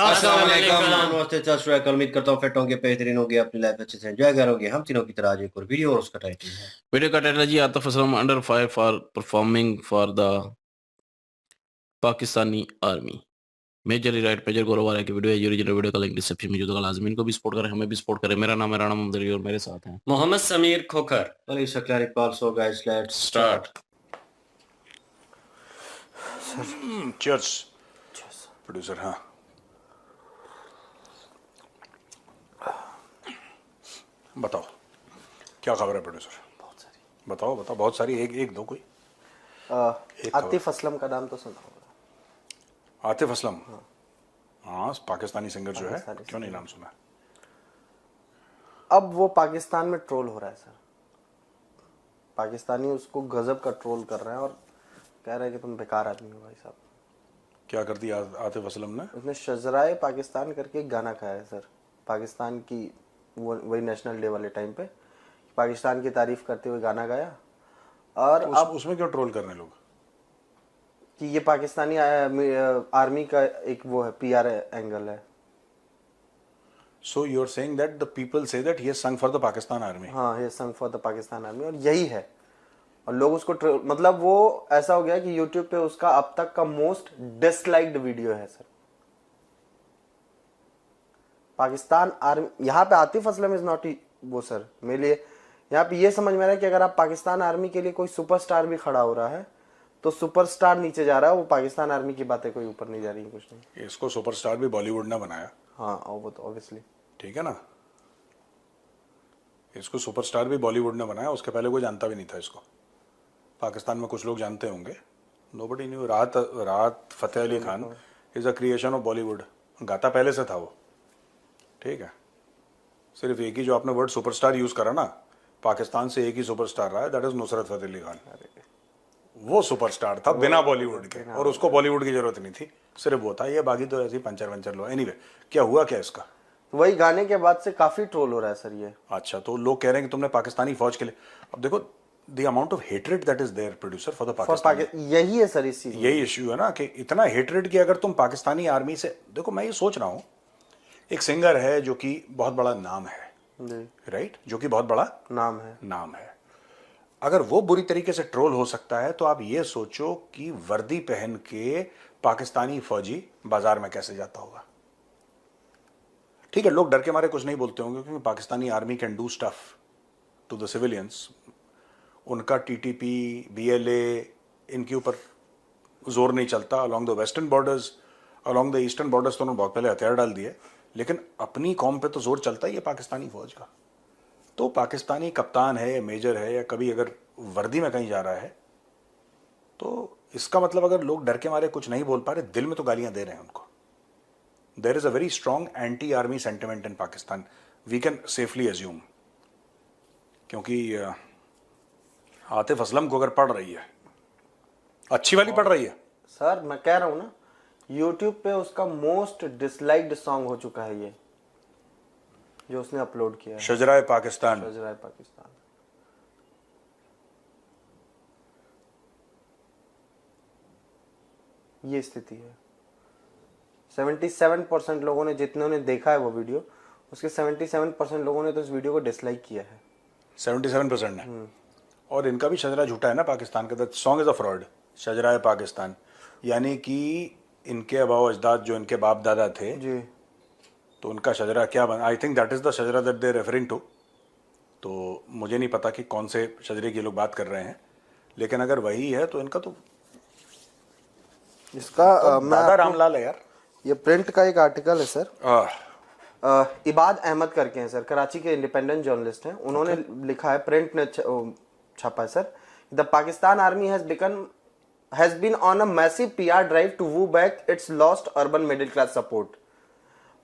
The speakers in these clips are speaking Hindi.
अस्सलाम वालेकुम, नमस्ते, सत श्री अकाल। उम्मीद करता हूँ फिट होंगे, बेहतरीन होंगे, अपनी लाइफ अच्छे से एंजॉय करोगे। हम तीनों की तरह आज एक और वीडियो और उसका टाइटल है वीडियो का टाइटल है जी Atif Aslam under fire for performing for the Pakistani army. Major right major Gaurav की वीडियो है। ओरिजिनल वीडियो का लिंक डिस्क्रिप्शन में जो लाजमी इनको भी सपोर्ट करें, हमें भी सपोर्ट करें। मेरा नाम है राणा मोहम्मद अली और मेरे साथ हैं Mohammad Sameer Khokhar. Ali Shaklar Iqbal. So guys let's start. Cheers producer. हाँ, बताओ क्या खबर है प्रोड्यूसर? बताओ बताओ, बहुत सारी। एक एक दो कोई आतिफ असलम का नाम तो सुना होगा। आतिफ असलम, हाँ, पाकिस्तानी सिंगर जो है, पाकिस्तानी क्यों नहीं सिंगर। नाम सुना? अब वो पाकिस्तान में ट्रोल हो रहा है सर। पाकिस्तानी उसको गजब का ट्रोल कर रहे हैं और कह रहे हैं कि तुम बेकार आदमी हो भाई साहब। क्या कर दिया आतिफ असलम ने? उसने शजराए पाकिस्तान करके एक गाना गाया है सर, पाकिस्तान की वही नेशनल डे वाले टाइम पे पाकिस्तान की तारीफ करते हुए गाना गाया। और अब उसमें क्यों ट्रोल करने लोग? कि ये पाकिस्तानी आर्मी का एक वो है, पीआर एंगल है। So you are saying that the people say that he has sung for the Pakistan army? हाँ, ये संग फॉर द पाकिस्तान आर्मी, और यही है। और लोग उसको मतलब वो ऐसा हो गया कि यूट्यूब पे उसका अब तक का मोस्ट डिसलाइक्ड वीडियो है सर। पाकिस्तान आर्मी, यहाँ पे आतिफ असलम इज नॉट वो सर। मेरे लिए यहाँ पे ये समझ में आ रहा है कि अगर आप पाकिस्तान आर्मी के लिए कोई सुपरस्टार भी खड़ा हो रहा है तो सुपरस्टार नीचे जा रहा है, वो पाकिस्तान आर्मी की बातें कोई ऊपर नहीं जा रही है, कुछ नहीं। इसको सुपरस्टार भी बॉलीवुड ने बनाया। हाँ, और वो तो ऑब्वियसली ठीक है ना, इसको सुपरस्टार भी बॉलीवुड ने बनाया। उसके पहले कोई जानता भी नहीं था इसको। पाकिस्तान में कुछ लोग जानते होंगे, nobody knew. Rahat Fateh Ali Khan is a creation of Bollywood. गाता पहले से था वो, ठीक है। सिर्फ एक ही जो आपने वर्ड सुपरस्टार यूज करा ना, पाकिस्तान से एक ही सुपरस्टार रहा है, दैट इज नुसरत फतेह अली खान। वो सुपरस्टार था बिना बॉलीवुड के, और उसको बॉलीवुड की जरूरत नहीं थी, सिर्फ वो था। ये बाकी तो ऐसे ही पंचर वंचर लो। एनीवे, क्या हुआ क्या इसका? वही गाने के बाद से काफी ट्रोल हो रहा है सर ये। अच्छा, तो लोग कह रहे हैं कि तुमने पाकिस्तानी फौज के लिए, अब देखो the amount of hatred that is there producer for the Pakistan, यही है सर इस चीज में। यही इश्यू है ना, कि इतना हेट्रेड कि अगर तुम पाकिस्तानी आर्मी से, देखो मैं ये सोच रहा हूँ, एक सिंगर है जो कि बहुत बड़ा नाम है, राइट, जो कि बहुत बड़ा नाम है। अगर वो बुरी तरीके से ट्रोल हो सकता है, तो आप ये सोचो कि वर्दी पहन के पाकिस्तानी फौजी बाजार में कैसे जाता होगा। ठीक है, लोग डर के मारे कुछ नहीं बोलते होंगे, क्योंकि Pakistani army can do stuff to the civilians. उनका टीटीपी, बीएलए, इनके ऊपर जोर नहीं चलता। Along the western borders, along the eastern borders तो उन्होंने बहुत पहले हथियार डाल दिए, लेकिन अपनी कौम पे तो जोर चलता ही है पाकिस्तानी फौज का। तो पाकिस्तानी कप्तान है या मेजर है या कभी अगर वर्दी में कहीं जा रहा है, तो इसका मतलब अगर लोग डर के मारे कुछ नहीं बोल पा रहे, दिल में तो गालियां दे रहे हैं उनको। There is a very strong anti army sentiment in Pakistan, we can safely assume. क्योंकि आतिफ असलम को अगर पढ़ रही है, अच्छी वाली पढ़ रही है सर, मैं कह रहा हूं ना, यूट्यूब पे उसका मोस्ट डिसलाइक्ड सॉन्ग हो चुका है ये, जो उसने अपलोड किया है, शजराए पाकिस्तान। शजराए पाकिस्तान। ये स्थिति है। 77% लोगों ने, जितनों ने देखा है वो वीडियो, उसके 77% लोगों ने तो इस वीडियो को डिसलाइक किया है। 77% ने। और इनका भी शजरा झूठा है ना पाकिस्तान का। That song is a fraud. शजराए पाकिस्तान यानी कि इनके अबाव अजदाद जो इनके बाप दादा थे जी, तो उनका शजरा क्या बना। I think that is the शजरा दैट दे रेफरिंग टू। तो मुझे नहीं पता कि कौन से शजरे की लोग बात कर रहे हैं, लेकिन अगर वही है तो इनका तो इसका दादा रामलाल है यार। ये प्रिंट का एक आर्टिकल है सर, इबाद अहमद करके हैं सर, कराची के इंडिपेंडेंट जर्नलिस्ट हैं। उन्होंने लिखा है, प्रिंट ने छापा है sir, the Pakistan army has been on a massive PR drive to woo back its lost urban middle class support,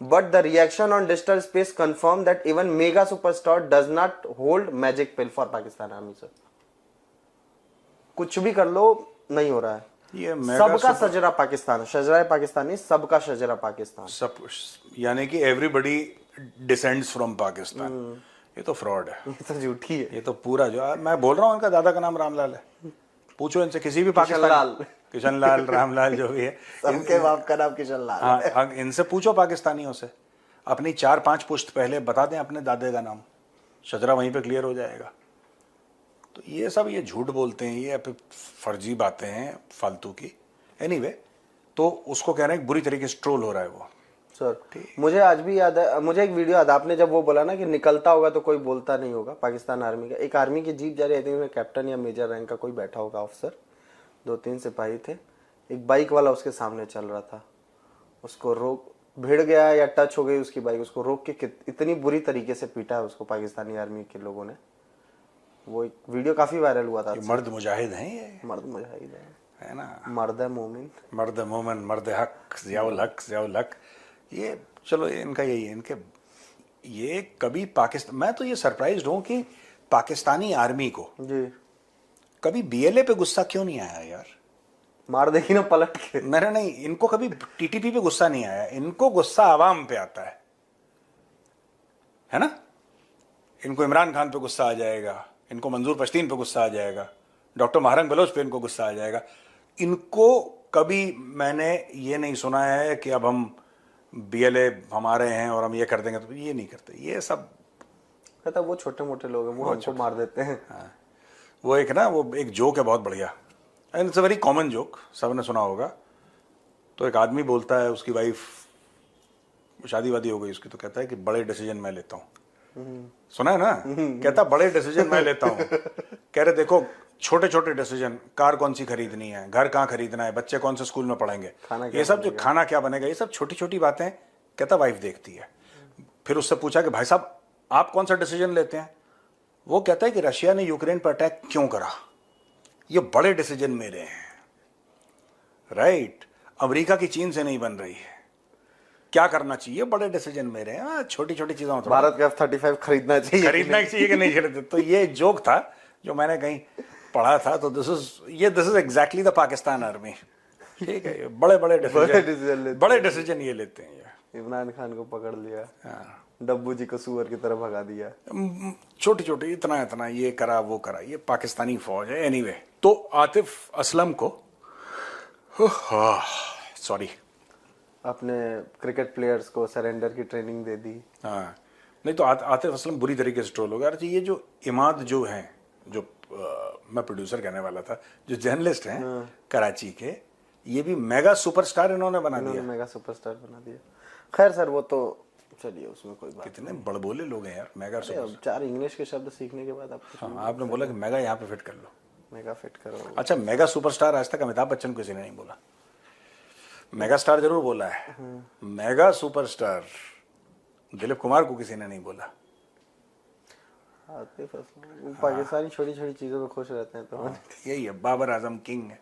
but the reaction on digital space confirmed that even mega superstar does not hold magic pill for Pakistan army sir। कुछ भी कर लो, नहीं हो रहा है। ये सबका शजरा पाकिस्तान, शजरा पाकिस्तानी, सबका शजरा पाकिस्तान, सब, यानी कि एवरीबडी डिसेंड्स फ्रॉम पाकिस्तान। ये तो फ्रॉड है, ये तो झूठी है। ये तो पूरा, जो मैं बोल रहा हूँ, इनका दादा का नाम रामलाल है। पूछो इनसे, किसी भी पाकिस्तानी, किशन लाल, रामलाल, जो भी है, सबके बाप का नाम किशन लाल। हाँ, इनसे पूछो पाकिस्तानियों से, अपनी 4-5 पुश्त पहले बता दें अपने दादे का नाम, शजरा वहीं पे क्लियर हो जाएगा। तो ये सब ये झूठ बोलते हैं, ये फर्जी बातें हैं फालतू की। एनीवे, तो उसको कह रहे हैं बुरी तरीके से ट्रोल हो रहा है वो। सर मुझे आज भी याद है, मुझे एक वीडियो याद, आपने जब वो बोला ना कि निकलता होगा तो कोई बोलता नहीं होगा, पाकिस्तान आर्मी का एक आर्मी की जीप जा रही थी, उसमें कैप्टन या मेजर रैंक का कोई बैठा होगा ऑफिसर, 2-3 सिपाही थे, एक बाइक वाला उसके सामने चल रहा था, उसको रोक, भिड़ गया या टच हो गई उसकी बाइक, उसको रोक के इतनी बुरी तरीके से पीटा है उसको पाकिस्तानी आर्मी के लोगों ने। वो एक वीडियो काफी वायरल हुआ था। मर्द मुजाहिद हैं ये, मर्द मुजाहिद है ना, मर्द मोमिन, मर्द मोमिन, मर्द हक, ज़ियाउल हक, ज़ियाउल हक। ये चलो इनका यही है, इनके ये कभी पाकिस्तान, मैं तो ये सरप्राइज्ड हूँ कि पाकिस्तानी आर्मी को जी कभी बीएलए पे गुस्सा क्यों नहीं आया यार। मार देगी ना पलट के। मेरा नहीं, इनको कभी टीटीपी पे गुस्सा नहीं आया, इनको गुस्सा आवाम पे आता है ना। इनको इमरान खान पे गुस्सा आ जाएगा, इनको मंजूर पश्तीन पे गुस्सा आ जाएगा, डॉक्टर महारंग बलोच पे इनको गुस्सा आ जाएगा। इनको कभी मैंने ये नहीं सुना है कि अब हम बीएलए हमारे हैं और हम ये कर देंगे, तो ये नहीं करते। ये सब कहता वो छोटे मोटे लोग हैं, वो हमको मार देते हैं। हाँ। वो एक ना, वो एक जोक है बहुत बढ़िया, and it's a very common joke, सबने सुना होगा। तो एक आदमी बोलता है, उसकी वाइफ शादी वादी हो गई उसकी, तो कहता है कि बड़े डिसीजन मैं लेता हूँ। सुना है ना, कहता बड़े डिसीजन मैं लेता हूँ। कह रहे देखो छोटे छोटे डिसीजन, कार कौन सी खरीदनी है, घर कहाँ खरीदना है, बच्चे कौन से स्कूल में पढ़ेंगे, ये सब जो खाना क्या बनेगा, ये सब छोटी छोटी बातें कहता वाइफ देखती है। फिर उससे पूछा कि भाई साहब आप कौन सा डिसीजन लेते हैं, वो कहता है कि रशिया ने यूक्रेन पर अटैक क्यों करा, ये बड़े डिसीजन मेरे हैं। राइट, अमेरिका की चीन से नहीं बन रही है, क्या करना चाहिए, बड़े डिसीजन मेरे हैं। छोटी छोटी चीजों, भारत का F-35 खरीदना चाहिए कि नहीं खरीदते। तो ये जोक था जो मैंने कहीं पढ़ा था। तो this is exactly the Pakistan army. ठीक है, ये बड़े डिसीजन ये लेते हैं। ये इमरान खान को पकड़ लिया, डब्बू जी को सुअर की तरह भगा दिया। छोटी छोटी इतना इतना ये करा वो करा, ये पाकिस्तानी फौज है। एनीवे, तो आतिफ असलम को सॉरी अपने क्रिकेट प्लेयर्स को सरेंडर की ट्रेनिंग दे दी। हाँ, नहीं तो आतिफ असलम बुरी तरीके से ट्रोल हो गया। ये जो इमाद जो हैं, जो मैं प्रोड्यूसर कहने वाला था, जो जर्नलिस्ट हैं कराची के, ये भी मेगा सुपरस्टार इन्होंने बना दिया। मेगा सुपरस्टार बना दिया। खैर सर वो तो चलिए, उसमें कोई बात। कितने बड़बोले लोग हैं यार, मेगा सुपरस्टार। 4 इंग्लिश के शब्द सीखने के बाद आप आपने बोला कि मेगा यहाँ पे फिट कर लो, मेगा फिट करो। अच्छा, मेगा सुपरस्टार आज तक अमिताभ बच्चन को किसी ने नहीं बोला। मेगा स्टार जरूर बोला है, मेगा सुपरस्टार दिलीप कुमार को किसी ने नहीं बोला। आतिफ असलम पाकिस्तानी छोटी छोटी चीजों में खुश रहते हैं, तो यही है, बाबर आजम किंग है,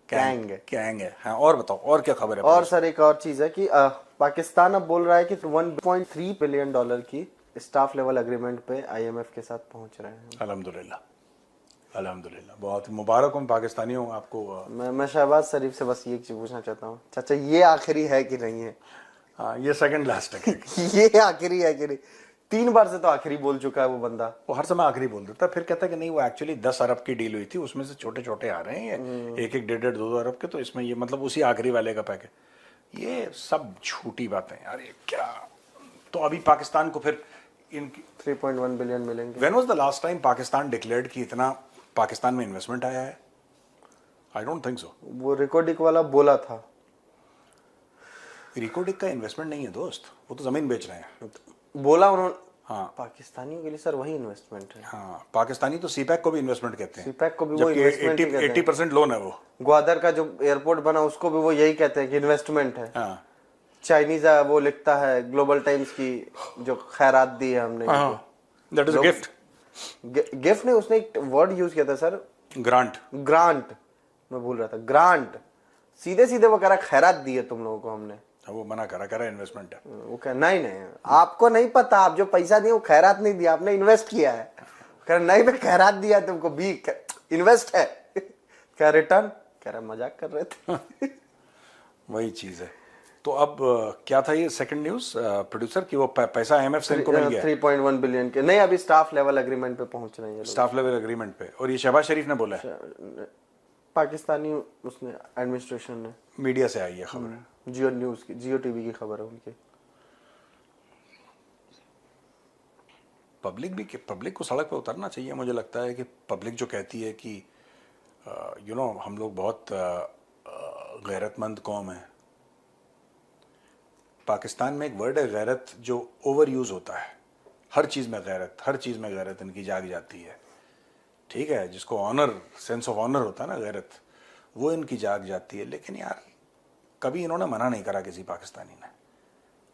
कैंग है। हाँ, और बताओ और क्या खबर है। और सर एक और चीज है कि पाकिस्तान अब बोल रहा है कि $1.3 बिलियन की स्टाफ लेवल एग्रीमेंट पे IMF के साथ पहुंच रहे हैं। अल्हम्दुलिल्लाह, अल्हम्दुलिल्लाह, बहुत मुबारक हो पाकिस्तानियों आपको। मैं शहबाज शरीफ से बस ये चीज पूछना चाहता हूँ, चाचा ये आखिरी है कि नहीं है? हाँ, ये सेकंड लास्ट है। ये आखिरी है कि नहीं? 3 बार से तो आखिरी बोल चुका है वो बंदा। वो हर समय आखिरी बोल देता, फिर कहता कि नहीं वो एक्चुअली 10 अरब की डील हुई थी, उसमें से छोटे छोटे आ रहे हैं, ये 1-1, 1.5, 2 अरब के, तो इसमें ये मतलब उसी आखिरी वाले का पैकेज। ये सब झूठी बातें यार, ये क्या। तो अभी पाकिस्तान को फिर इनकी 3.1 बिलियन मिलेंगे। When was the last time Pakistan declared कि इतना पाकिस्तान में इन्वेस्टमेंट आया है? I don't think so. वो रिकॉर्डिक वाला बोला था। रिकॉर्डिक का इन्वेस्टमेंट नहीं है दोस्त, वो तो जमीन बेच रहे हैं। बोला उन्होंने। हाँ, पाकिस्तानियों के लिए सर वही इन्वेस्टमेंट है। हाँ, पाकिस्तानी तो सीपैक को भी इन्वेस्टमेंट कहते हैं। सीपैक को भी वो इन्वेस्टमेंट ही कहते हैं। 80% लोन है वो। ग्वादर का जो एयरपोर्ट बना उसको भी वो यही कहते हैं कि इन्वेस्टमेंट है। हाँ, चाइनीज वो लिखता है ग्लोबल टाइम्स की, जो खैरात दी है हमने, that is a gift. Gift नहीं, उसने एक वर्ड यूज किया था सर, ग्रांट। मैं भूल रहा था, ग्रांट। सीधे सीधे वो कह रहा खैरात दी है तुम लोगों को हमने। वो मना करा इन्वेस्टमेंट है। वो कह नहीं आपको नहीं पता, आप जो पैसा दिए वो खैरात नहीं दिया, आपने इन्वेस्ट किया है। कह रहा नहीं मैं खैरात दिया तुमको, भी इन्वेस्ट है। क्या रिटर्न? कह रहा मजाक कर रहे थे। वही चीज है। तो अब क्या था ये सेकंड न्यूज प्रोड्यूसर की, वो पैसा IMF से इनको मिल गया 3.1 बिलियन के। नहीं, अभी स्टाफ लेवल एग्रीमेंट पे पहुंच रहे हैं, स्टाफ लेवल एग्रीमेंट पे, और ये शहबाज शरीफ ने बोला है। पाकिस्तानी उसने एडमिनिस्ट्रेशन ने, मीडिया से आई है खबर। जियो न्यूज की, जियो टीवी की खबर है उनकी। पब्लिक को सड़क पे उतरना चाहिए। मुझे लगता है कि पब्लिक जो कहती है कि हम लोग बहुत गैरतमंद कौम है। पाकिस्तान में एक वर्ड है गैरत जो ओवर यूज होता है। हर चीज़ में गैरत इनकी जाग जाती है। ठीक है, जिसको ऑनर, सेंस ऑफ ऑनर होता है ना, गैरत, वो इनकी जाग जाती है। लेकिन यार कभी इन्होंने मना नहीं करा किसी पाकिस्तानी ने।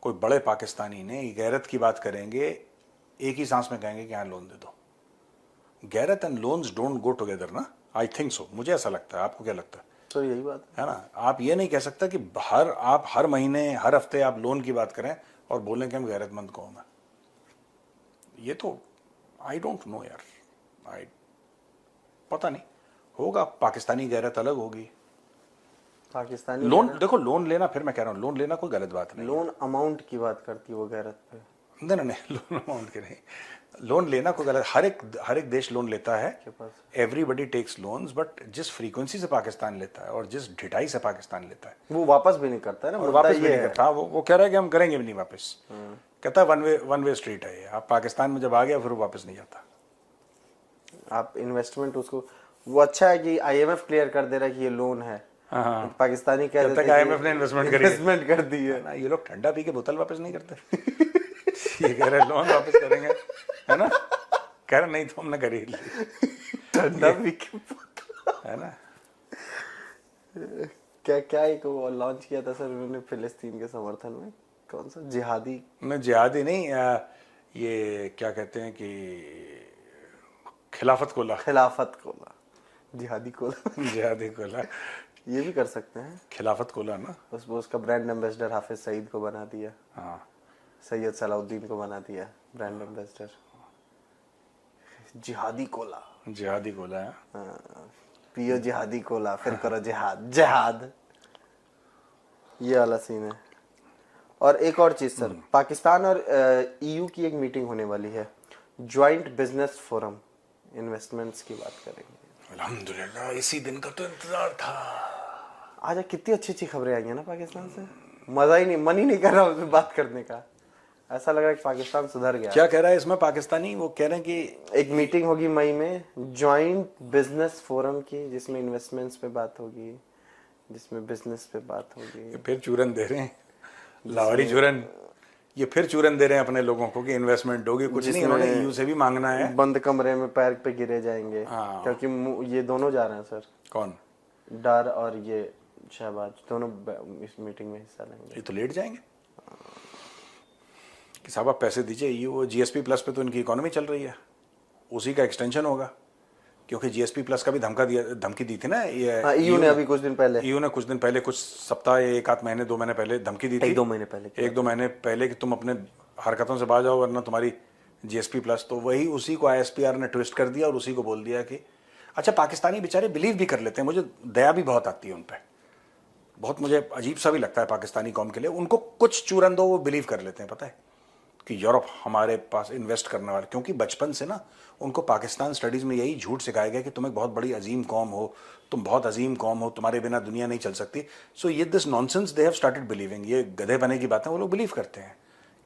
कोई बड़े पाकिस्तानी ने गैरत की बात करेंगे, एक ही सांस में कहेंगे कि हाँ लोन दे दो। गैरत and loans don't go together ना, आई थिंक सो, मुझे ऐसा लगता है। आपको क्या लगता है? तो यही बात है ना। आप ये नहीं कह सकता कि आप हर महीने, हर हफ्ते आप लोन की बात करें और बोलें कि हम गैरतमंद कौम है। ये तो आई डोंट नो यार, पता नहीं, होगा। पाकिस्तानी गैरत अलग होगी। पाकिस्तानी लोन देखो, लोन लेना, फिर मैं कह रहा हूँ लोन लेना कोई गलत बात नहीं। लोन अमाउंट की बात करती है वो गैरत पे। नहीं, लोन अमाउंट के नहीं, लोन लेना कोई गलत। हर एक देश लोन लेता है, एवरीबडी टेक्स लोन्स, बट जिस फ्रीक्वेंसी से पाकिस्तान लेता है और जिस ढिठाई से पाकिस्तान लेता है वो वापस भी नहीं करता है ना। और वापस भी नहीं करता। वो कह रहा है कि हम करेंगे भी नहीं वापस। कहता है वन वे स्ट्रीट है ये। आप पाकिस्तान में जब आ गया फिर वो वापस नहीं जाता। आप इन्वेस्टमेंट उसको, वो अच्छा है कि आईएमएफ क्लियर कर दे रहा है कि ये लोन है। हाँ। पाकिस्तानी कह देते हैं आईएमएफ ने इन्वेस्टमेंट कर दी है ना। ये लोग ठंडा पी के बोतल वापस नहीं करते। ये कह रहे लोन वापस करेंगे, है ना। कह रहे नहीं तो हमने खरीद ली ठंडा पी के, है ना। क्या एक वो लॉन्च किया था सर उन्होंने फिलिस्तीन के समर्थन में, कौन सा जिहादी नहीं, ये क्या कहते हैं कि खिलाफत कोला, जिहादी कोला ये भी कर सकते हैं। खिलाफत कोला ना, बस वो उसका ब्रांड एम्बेसडर हाफिज सईद को बना दिया। हाँ, सैयद सलाउद्दीन को बना दिया ब्रांड एम्बेसडर। जिहादी कोला है। पियो जिहादी कोला, फिर करो जिहाद। ये वाला सीन है। और एक और चीज सर, पाकिस्तान और ईयू की एक मीटिंग होने वाली है, ज्वाइंट बिजनेस फोरम, इन्वेस्टमेंट्स की बात करेंगे। अल्हम्दुलिल्लाह, इसी दिन का तो इंतजार था। आज कितनी अच्छी खबरें आई है ना पाकिस्तान से। मन ही नहीं कर रहा उससे बात करने का। ऐसा लग रहा है कि पाकिस्तान सुधर गया। क्या कह रहा है इसमें पाकिस्तानी? वो कह रहे हैं कि एक मीटिंग होगी मई में ज्वाइंट बिजनेस फोरम की, जिसमें इन्वेस्टमेंट्स पे बात होगी, जिसमें बिजनेस पे बात होगी। फिर चूरन दे रहे हैं, लाहौरी चूरन। ये फिर चूरन दे रहे हैं अपने लोगों को कि इन्वेस्टमेंट होगी। कुछ नहीं, उन्होंने ईयू से भी मांगना है। बंद कमरे में पैर पे गिरे जाएंगे। क्योंकि ये दोनों जा रहे हैं सर। कौन? डर और ये शहबाज दोनों इस मीटिंग में हिस्सा लेंगे। ये तो लेट जाएंगे कि साहब आप पैसे दीजिए। ईयू जीएसपी प्लस पे तो इनकी इकोनॉमी चल रही है, उसी का एक्सटेंशन होगा। क्योंकि जीएसपी प्लस का भी धमकी दी थी ना ये। ईयू ने अभी कुछ दिन पहले, कुछ सप्ताह, एक आध महीने, 2 महीने पहले धमकी दी थी। 1-2 महीने पहले कि तुम अपने हरकतों से बाज जाओ वरना तुम्हारी जीएसपी प्लस। तो वही उसी को आईएसपीआर ने ट्विस्ट कर दिया और उसी को बोल दिया कि अच्छा, पाकिस्तानी बेचारे बिलीव भी कर लेते हैं। मुझे दया भी बहुत आती है उन पर, बहुत मुझे अजीब सा भी लगता है पाकिस्तानी कौम के लिए। उनको कुछ चूरन दो, वो बिलीव कर लेते हैं। पता है कि यूरोप हमारे पास इन्वेस्ट करने वाले, क्योंकि बचपन से ना उनको पाकिस्तान स्टडीज़ में यही झूठ सिखाया गया कि तुम एक बहुत बड़ी अजीम कौम हो, तुम बहुत अजीम कौम हो, तुम्हारे बिना दुनिया नहीं चल सकती। सो ये this nonsense they have started believing. ये गधे बने की बातें वो लोग बिलीव करते हैं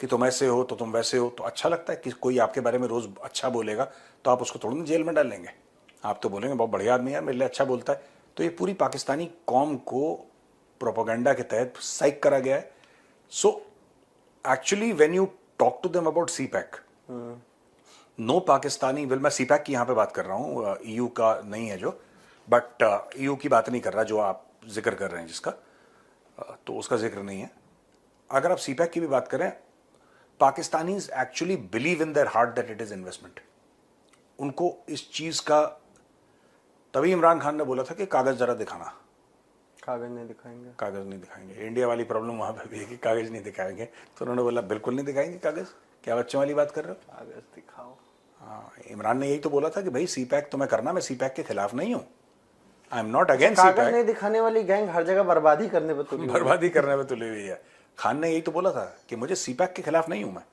कि तुम ऐसे हो तो तुम वैसे हो। तो अच्छा लगता है कि कोई आपके बारे में रोज़ अच्छा बोलेगा तो आप उसको थोड़ा ना जेल में डालेंगे। आप तो बोलेंगे बहुत बढ़िया आदमी है, मेरे लिए अच्छा बोलता है। तो ये पूरी पाकिस्तानी कौम को प्रोपेगेंडा के तहत साइक करा गया है। So actually when you talk to them about CPEC, no Pakistani will, मैं सीपैक की यहाँ पे बात कर रहा हूँ, ईयू का नहीं है जो, बट ईयू की बात नहीं कर रहा जो आप जिक्र कर रहे हैं जिसका, तो उसका जिक्र नहीं है। अगर आप सीपैक की भी बात करें, Pakistanis actually believe in their heart that it is investment. उनको इस चीज का, तभी इमरान खान ने बोला था कि कागज जरा दिखाना। कागज नहीं दिखाएंगे। इंडिया वाली प्रॉब्लम वहां पे भी है कि कागज नहीं दिखाएंगे। तो उन्होंने बोला बिल्कुल नहीं दिखाएंगे कागज। क्या बच्चों वाली बात कर रहे हो? कागज दिखाओ। हाँ, इमरान ने यही तो बोला था कि भाई सीपैक तुम्हें करना, मैं सीपैक के खिलाफ नहीं हूँ, I am not against CPEC. कागज नहीं दिखाने वाली गैंग हर जगह बर्बादी करने पे तुली हुई है। खान ने यही तो बोला था कि मुझे सीपैक के खिलाफ नहीं हूं मैं,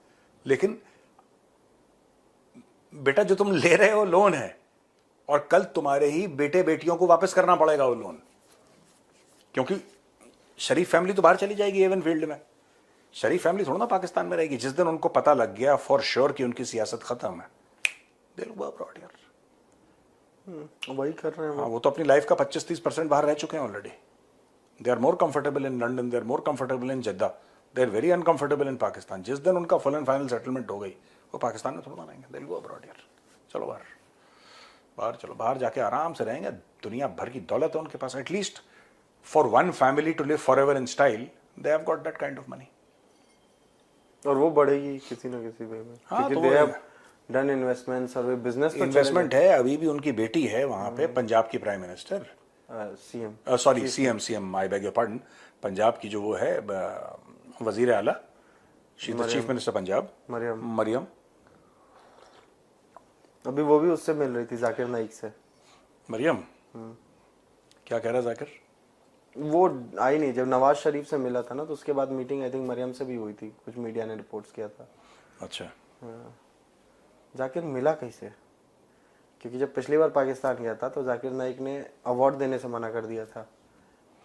लेकिन बेटा जो तुम ले रहे हो लोन है, और कल तुम्हारे ही बेटे बेटियों को वापस करना पड़ेगा वो लोन, क्योंकि शरीफ फैमिली तो बाहर चली जाएगी एवन फील्ड में। शरीफ फैमिली थोड़ा ना पाकिस्तान में रहेगी। जिस दिन उनको पता लग गया फॉर श्योर कि उनकी सियासत खत्म है, दिल हुआ ब्रॉड यार, वही कर रहे हैं हाँ, वो तो अपनी लाइफ का 25-30% बाहर रह चुके हैं already. They are more comfortable in London, they are more comfortable in Jeddah, they are very uncomfortable in Pakistan. जिस दिन उनका फुल एंड फाइनल सेटलमेंट हो गई वो पाकिस्तान में थोड़ा रहेंगे। दिल हुआ ब्रॉड यार, चलो बाहर, बाहर चलो, बाहर जाके आराम से रहेंगे। दुनिया भर की दौलत है उनके पास। At least for one family to live for ever in style, they have got that kind of money. और वो बढ़ेगी किसी ना किसी वे में, हाँ, क्योंकि तो they वो have done investments और वे बिजनेस तो इन्वेस्टमेंट है। अभी भी उनकी बेटी है वहां पे, पंजाब की prime minister, CM, sorry CM, I beg your pardon, Punjab की जो वो है वजीर आला, she the chief minister Punjab, Maryam. अभी वो भी उससे मिल रही थी, जाकिर नाइक से। मरियम क्या कह रहा जाकिर? वो आई नहीं, जब नवाज शरीफ से मिला था ना तो उसके बाद मीटिंग आई थिंक मरियम से भी हुई थी, कुछ मीडिया ने रिपोर्ट्स किया था। अच्छा, जाकिर मिला कैसे? क्योंकि जब पिछली बार पाकिस्तान गया था तो जाकिर नाइक ने अवार्ड देने से मना कर दिया था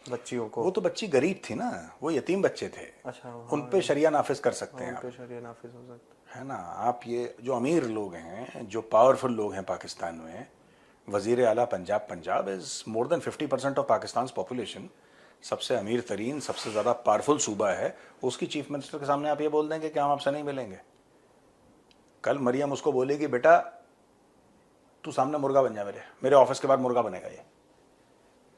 बच्चियों को। वो तो बच्ची गरीब थी ना, वो यतीम बच्चे थे। अच्छा, उन पे शरिया नाफिज कर सकते हैं उन आप, पे शरिया नाफिज हो सकता है ना। आप ये जो अमीर लोग हैं, जो पावरफुल लोग हैं पाकिस्तान में, वजीर आला Punjab is more than 50% of Pakistan population, सबसे अमीर तरीन, सबसे ज़्यादा पावरफुल सूबा है। उसकी चीफ मिनिस्टर के सामने आप ये बोल देंगे कि हम आपसे नहीं मिलेंगे। कल मरियम उसको बोलेगी, बेटा तू सामने मुर्गा बन जा, मेरे ऑफिस के बाद मुर्गा बनेगा ये,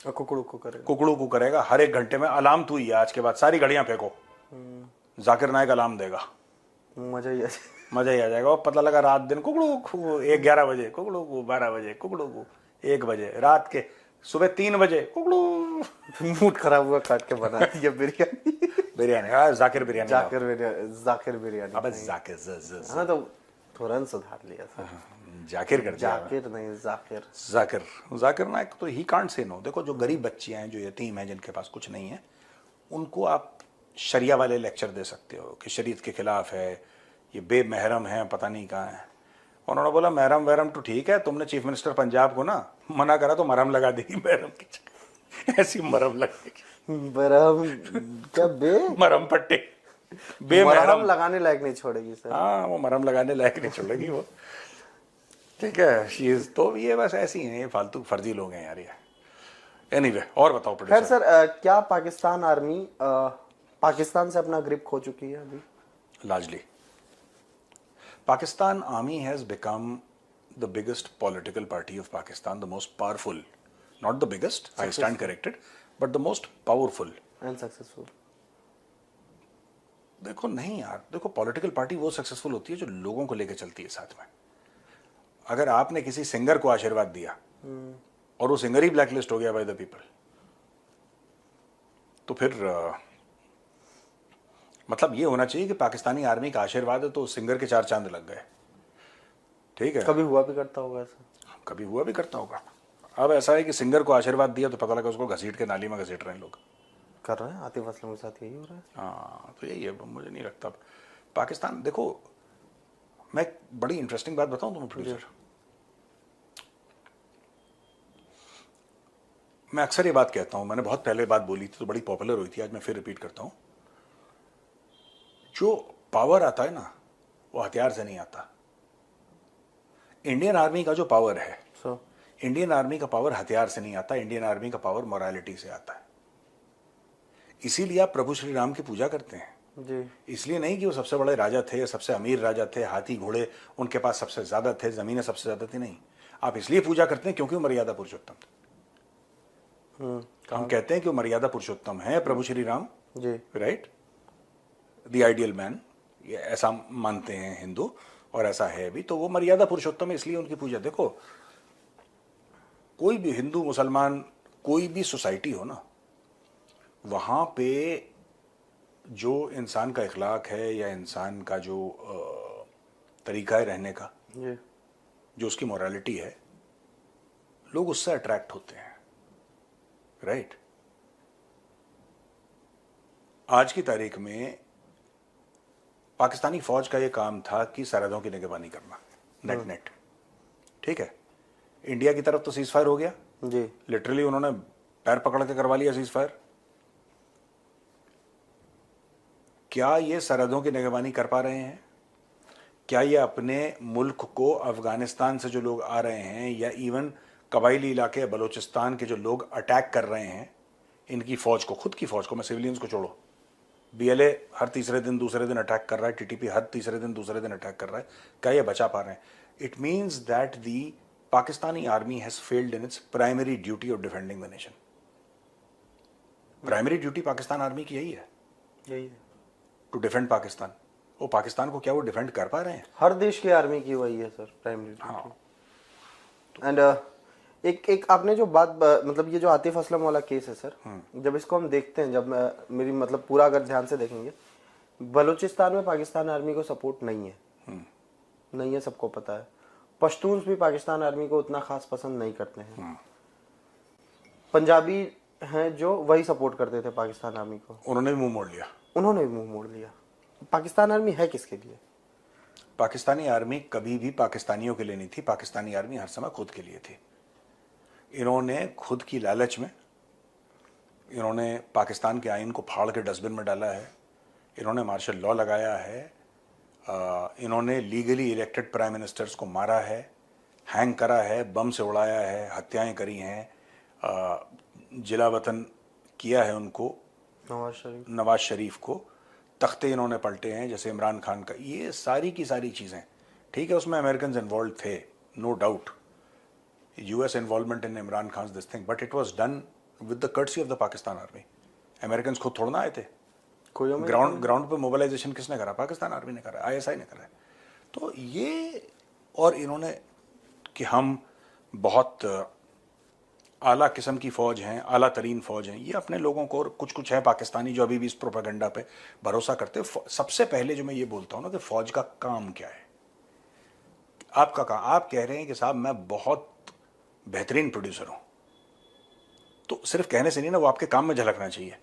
है, कुकड़ू को करेगा, कुकड़ू को करेगा। हर एक घंटे में अलार्म तू ही है, आज के बाद सारी घड़ियां फेंको, जाकिर नाइक अलार्म देगा, मजा ही मजा ही आ जाएगा। और पता लगा रात दिन कुकड़ू, 11 बजे कुकड़ू को, 12 बजे कुकड़ू को, 1 बजे रात के, सुबह 3 बजे कुकड़ू। मूड खराब हुआ, काट के बना दिया बिरयानी। हाँ, जाकिर बिरयानी, जाकिर बिरयानी। अबे जाकिर हाँ, तो तुरंत सुधार लिया था। जाकिर कर दिया। जाकिर नहीं, जाकिर नाइक तो ही कांट से नो। देखो जो गरीब बच्चियां हैं, जो यतीम हैं, जिनके पास कुछ नहीं है, उनको आप शरिया वाले लेक्चर दे सकते हो कि शरीयत के खिलाफ है, ये बेमहरम है, पता नहीं कहाँ है। उन्होंने बोला महरम वहरम तो ठीक है, तुमने चीफ मिनिस्टर पंजाब को ना मना करा तो मरहम लगा देगी महरम की ऐसी मरहम लगेगी। मरहम पट्टी मरहम लगाने लायक नहीं छोड़ेगी सर। हाँ, वो मरहम लगाने लायक नहीं छोड़ेगी वो, ठीक है। शीज तो ये बस ऐसी हैं, ये फालतू फर्जी लोग हैं यार ये। एनीवे, और बताओ खैर सर, क्या पाकिस्तान आर्मी पाकिस्तान से अपना ग्रिप खो चुकी है अभी? Largely. Pakistan Army has become the biggest political party of Pakistan, the most powerful. Not the biggest, I stand corrected, but the most powerful. And successful. देखो नहीं यार, देखो पॉलिटिकल पार्टी वो सक्सेसफुल होती है जो लोगों को लेके चलती है साथ में। अगर आपने किसी सिंगर को आशीर्वाद दिया और वो सिंगर ही ब्लैकलिस्ट हो गया बाय द पीपल, तो फिर मतलब ये होना चाहिए कि पाकिस्तानी आर्मी का आशीर्वाद है तो सिंगर के 4 चांद लग गए, ठीक है। कभी हुआ भी करता होगा ऐसा, कभी हुआ भी करता होगा। अब ऐसा है कि सिंगर को आशीर्वाद दिया तो पता लगा उसको घसीट के नाली में घसीट रहे हैं लोग, कर रहे हैं। आतिफ असलम के साथ यही हो रहा है। हाँ, तो यही है। मुझे नहीं लगता पाकिस्तान, देखो मैं एक बड़ी इंटरेस्टिंग बात बताऊं तुम्हें प्रोड्यूसर, मैं अक्सर ये बात कहता हूं, मैंने बहुत पहले बात बोली थी तो बड़ी पॉपुलर हुई थी, आज मैं फिर रिपीट करता हूं। जो पावर आता है ना वो हथियार से नहीं आता। इंडियन आर्मी का जो पावर है, इंडियन आर्मी का पावर हथियार से नहीं आता। इंडियन आर्मी का पावर मोरालिटी से आता है। इसीलिए आप प्रभु श्री राम की पूजा करते हैं जी। इसलिए नहीं कि वो सबसे बड़े राजा थे, सबसे अमीर राजा थे, हाथी घोड़े उनके पास सबसे ज्यादा थे, जमीनें सबसे ज्यादा थी, नहीं। आप इसलिए पूजा करते हैं क्योंकि वो मर्यादा पुरुषोत्तम थे। हम कहते हैं कि वो मर्यादा पुरुषोत्तम है प्रभु Shri Ram ji, right, the ideal man, ये ऐसा मानते हैं हिंदू और ऐसा है भी। तो वो मर्यादा पुरुषोत्तम है, इसलिए उनकी पूजा। देखो कोई भी हिंदू मुसलमान कोई भी सोसाइटी हो ना, वहां पे जो इंसान का इखलाक है या इंसान का जो तरीका है रहने का जी, जो उसकी मोरालिटी है, लोग उससे अट्रैक्ट होते हैं, राइट। आज की तारीख में पाकिस्तानी फौज का यह काम था कि सरहदों की निगरानी करना, नेट, ठीक है। इंडिया की तरफ तो सीज फायर हो गया जी, लिटरली, उन्होंने पैर पकड़ के करवा लिया सीज फायर। क्या ये सरहदों की निगरानी कर पा रहे हैं? क्या ये अपने मुल्क को अफगानिस्तान से जो लोग आ रहे हैं या इवन कबायली इलाके बलूचिस्तान के जो लोग अटैक कर रहे हैं, इनकी फौज को, खुद की फौज को, मैं सिविलियंस को छोड़ो, बीएलए हर तीसरे दिन दूसरे दिन अटैक कर रहा है, टीटीपी हर तीसरे दिन दूसरे दिन अटैक कर रहा है, क्या ये बचा पा रहे हैं? It means that the Pakistani army has failed in its primary duty of defending the nation. Primary duty Pakistan army की यही है, टू डिफेंड पाकिस्तान। वो पाकिस्तान को क्या वो डिफेंड कर पा रहे हैं? हर देश की आर्मी की वही है सर, प्राइमरी। हाँ। एंड एक आपने जो बात मतलब ये जो आतिफ असलम वाला केस है सर, जब इसको हम देखते हैं, जब मेरी मतलब पूरा अगर ध्यान से देखेंगे, बलूचिस्तान में पाकिस्तान आर्मी को सपोर्ट नहीं है, सबको पता है। पश्तून्स भी पाकिस्तान आर्मी को उतना खास पसंद नहीं करते हैं। पंजाबी हैं जो वही सपोर्ट करते थे पाकिस्तान आर्मी को, उन्होंने भी मुंह मोड़ लिया। पाकिस्तान आर्मी है किसके लिए? पाकिस्तानी आर्मी कभी भी पाकिस्तानियों के लिए नहीं थी, पाकिस्तानी आर्मी हर समय खुद के लिए थी। इन्होंने खुद की लालच में इन्होंने पाकिस्तान के आइन को फाड़ के डस्टबिन में डाला है, इन्होंने मार्शल लॉ लगाया है, इन्होंने लीगली इलेक्टेड प्राइम मिनिस्टर्स को मारा है, हैंग करा है, बम से उड़ाया है, हत्याएं करी हैं, जिला वतन किया है उनको, नवाज शरीफ को, तख्ते इन्होंने पलटे हैं जैसे इमरान खान का। ये सारी की सारी चीज़ें, ठीक है, उसमें अमेरिकन इन्वॉल्व थे, no doubt, US involvement in Imran Khan this thing, but it was done with the courtesy of the Pakistan army. American खुद थोड़ा आए थे, ग्राउंड पे मोबिलाइजेशन किसने करा? पाकिस्तान आर्मी ने करा, आईएसआई ने करा। तो ये, और इन्होंने कि हम बहुत आला किस्म की फ़ौज हैं, आला तरीन फ़ौज हैं, ये अपने लोगों को, और कुछ है पाकिस्तानी जो अभी भी इस प्रोपेगेंडा पे भरोसा करते हैं। सबसे पहले जो मैं ये बोलता हूँ ना कि फ़ौज का काम क्या है, आपका काम, आप कह रहे हैं कि साहब मैं बहुत बेहतरीन प्रोड्यूसर हूँ, तो सिर्फ कहने से नहीं ना, वो आपके काम में झलकना चाहिए।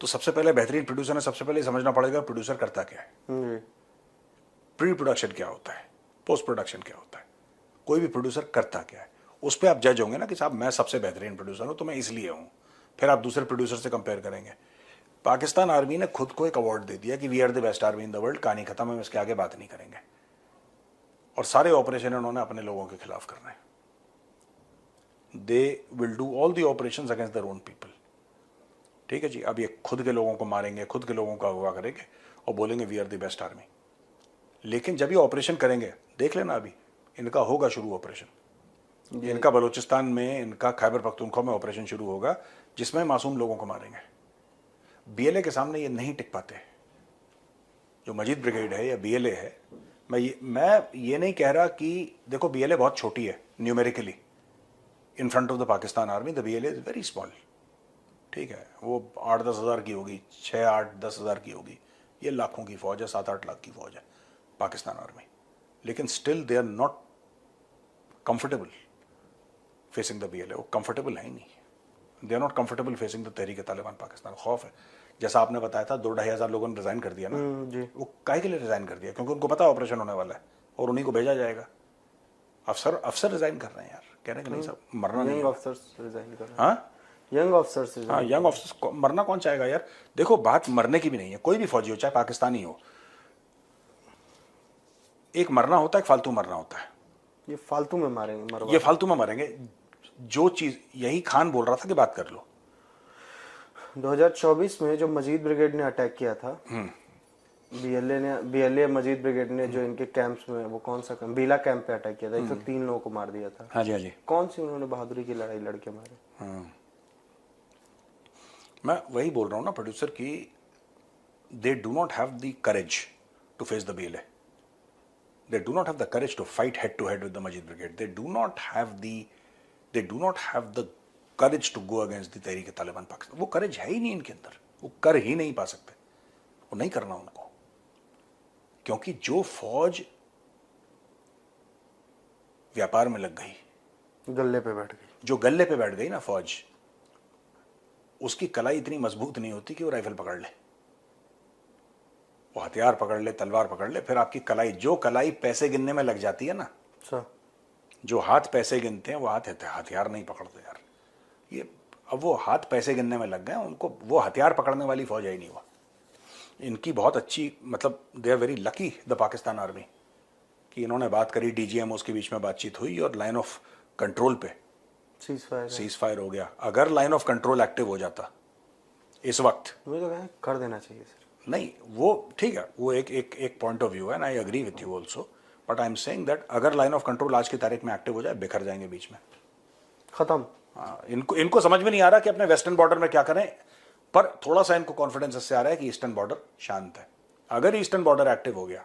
तो सबसे पहले बेहतरीन प्रोड्यूसर ने सबसे पहले समझना पड़ेगा प्रोड्यूसर करता क्या है, प्री प्रोडक्शन क्या होता है, पोस्ट प्रोडक्शन क्या होता है, कोई भी प्रोड्यूसर करता क्या है, उस पर आप जज होंगे ना कि साहब मैं सबसे बेहतरीन प्रोड्यूसर हूं तो मैं इसलिए हूं, फिर आप दूसरे प्रोड्यूसर से कंपेयर करेंगे। पाकिस्तान आर्मी ने खुद को एक अवार्ड दे दिया कि we are the best army in the world, कहानी खत्म है, इसके आगे बात नहीं करेंगे। और सारे ऑपरेशन उन्होंने अपने लोगों के खिलाफ करना है। They will do all the operations against their own people, ठीक है जी। अब ये खुद के लोगों को मारेंगे, खुद के लोगों को अगवा करेंगे और बोलेंगे we are the best army. लेकिन जब ये ऑपरेशन करेंगे, देख लेना, अभी इनका होगा शुरू ऑपरेशन, इनका बलूचिस्तान में, इनका खैबर पख्तूनख्वा में ऑपरेशन शुरू होगा जिसमें मासूम लोगों को मारेंगे। बीएलए के सामने ये नहीं टिक पाते, जो मजीद ब्रिगेड है या बीएलए है। मैं ये नहीं कह रहा कि, देखो बीएलए बहुत छोटी है numerically in front of the Pakistan army, the BLA is very small, ठीक है, वो 8-10 हज़ार की होगी, 6-8-10 हज़ार की होगी, ये लाखों की फौज है, 7-8 लाख की फौज है पाकिस्तान आर्मी। लेकिन still they are not comfortable facing the BLA, वो कंफर्टेबल है ही नहीं, they are not comfortable facing the Tehreek Taliban Pakistan. खौफ है, जैसा आपने बताया था 2-2.5 हज़ार लोगों ने रिजाइन कर दिया ना जी। वो काहे के लिए रिजाइन कर दिया? क्योंकि उनको पता ऑपरेशन होने वाला है और उन्हीं को भेजा जाएगा। अफसर रिजाइन कर रहे हैं यार, कह रहे हैं कि नहीं साहब मरना नहीं, यंग ऑफिसर्स रिजाइन कर रहे हैं। हाँ, यंग ऑफिसर्स, हाँ, यंग ऑफिसर्स, मरना कौन चाहेगा यार? देखो बात मरने की भी नहीं है, कोई भी फौजी हो, चाहे पाकिस्तानी हो, एक मरना होता है, एक फालतू मरना होता है। ये फालतू में मारेंगे, ये फालतू में मरेंगे। जो चीज, यही खान बोल रहा था कि बात कर लो, 2024 में जो मजीद ब्रिगेड ने अटैक किया था, बीएलए मजीद ब्रिगेड ने जो इनके कैंप्स में, वो कौन सा कैंप, बीला कैंप पे अटैक किया था, 103 लोगों को मार दिया था। हाँ जी, हाँ जी। कौन सी उन्होंने बहादुरी की लड़ाई लड़के मारे? मैं वही बोल रहा हूँ ना प्रोड्यूसर की, they do not have the courage to face the BLA, they do not have the courage to fight head to head with the Majid Brigade, they do not have the courage to go against the तहरीक तालिबान पाकिस्तान। वो करेज है ही नहीं इनके अंदर, वो कर ही नहीं पा सकते, वो नहीं करना उनको। क्योंकि जो फौज व्यापार में लग गई, गल्ले पे बैठ गई, जो गल्ले पे बैठ गई ना फौज, उसकी कलाई इतनी मजबूत नहीं होती कि वो राइफल पकड़ ले, वो हथियार पकड़ ले, तलवार पकड़ ले, फिर आपकी कलाई, जो कलाई पैसे गिनने में लग जाती है ना, जो हाथ पैसे गिनते हैं वो हाथ हथियार नहीं पकड़ते यार। ये अब वो हाथ पैसे गिनने में लग गए, उनको वो हथियार पकड़ने वाली फौज ही नहीं हुआ। इनकी बहुत अच्छी, मतलब they are very lucky the Pakistan army कि इन्होंने बात करी, डीजीएमओस के बीच में बातचीत हुई और लाइन ऑफ कंट्रोल पे सीज फायर हो गया। अगर लाइन ऑफ कंट्रोल एक्टिव हो जाता इस वक्त, मुझे तो कहा कर देना चाहिए सर। नहीं वो ठीक है, वो एक पॉइंट ऑफ व्यू है, and I agree with you also, but I am saying that अगर लाइन ऑफ कंट्रोल आज की तारीख में एक्टिव हो जाए, बिखर जाएंगे बीच में, खत्म। हाँ, इनको समझ में नहीं आ रहा कि अपने वेस्टर्न बॉर्डर में क्या करें, पर थोड़ा सा इनको कॉन्फिडेंस इससे आ रहा है कि ईस्टर्न बॉर्डर शांत है। अगर ईस्टर्न बॉर्डर एक्टिव हो गया,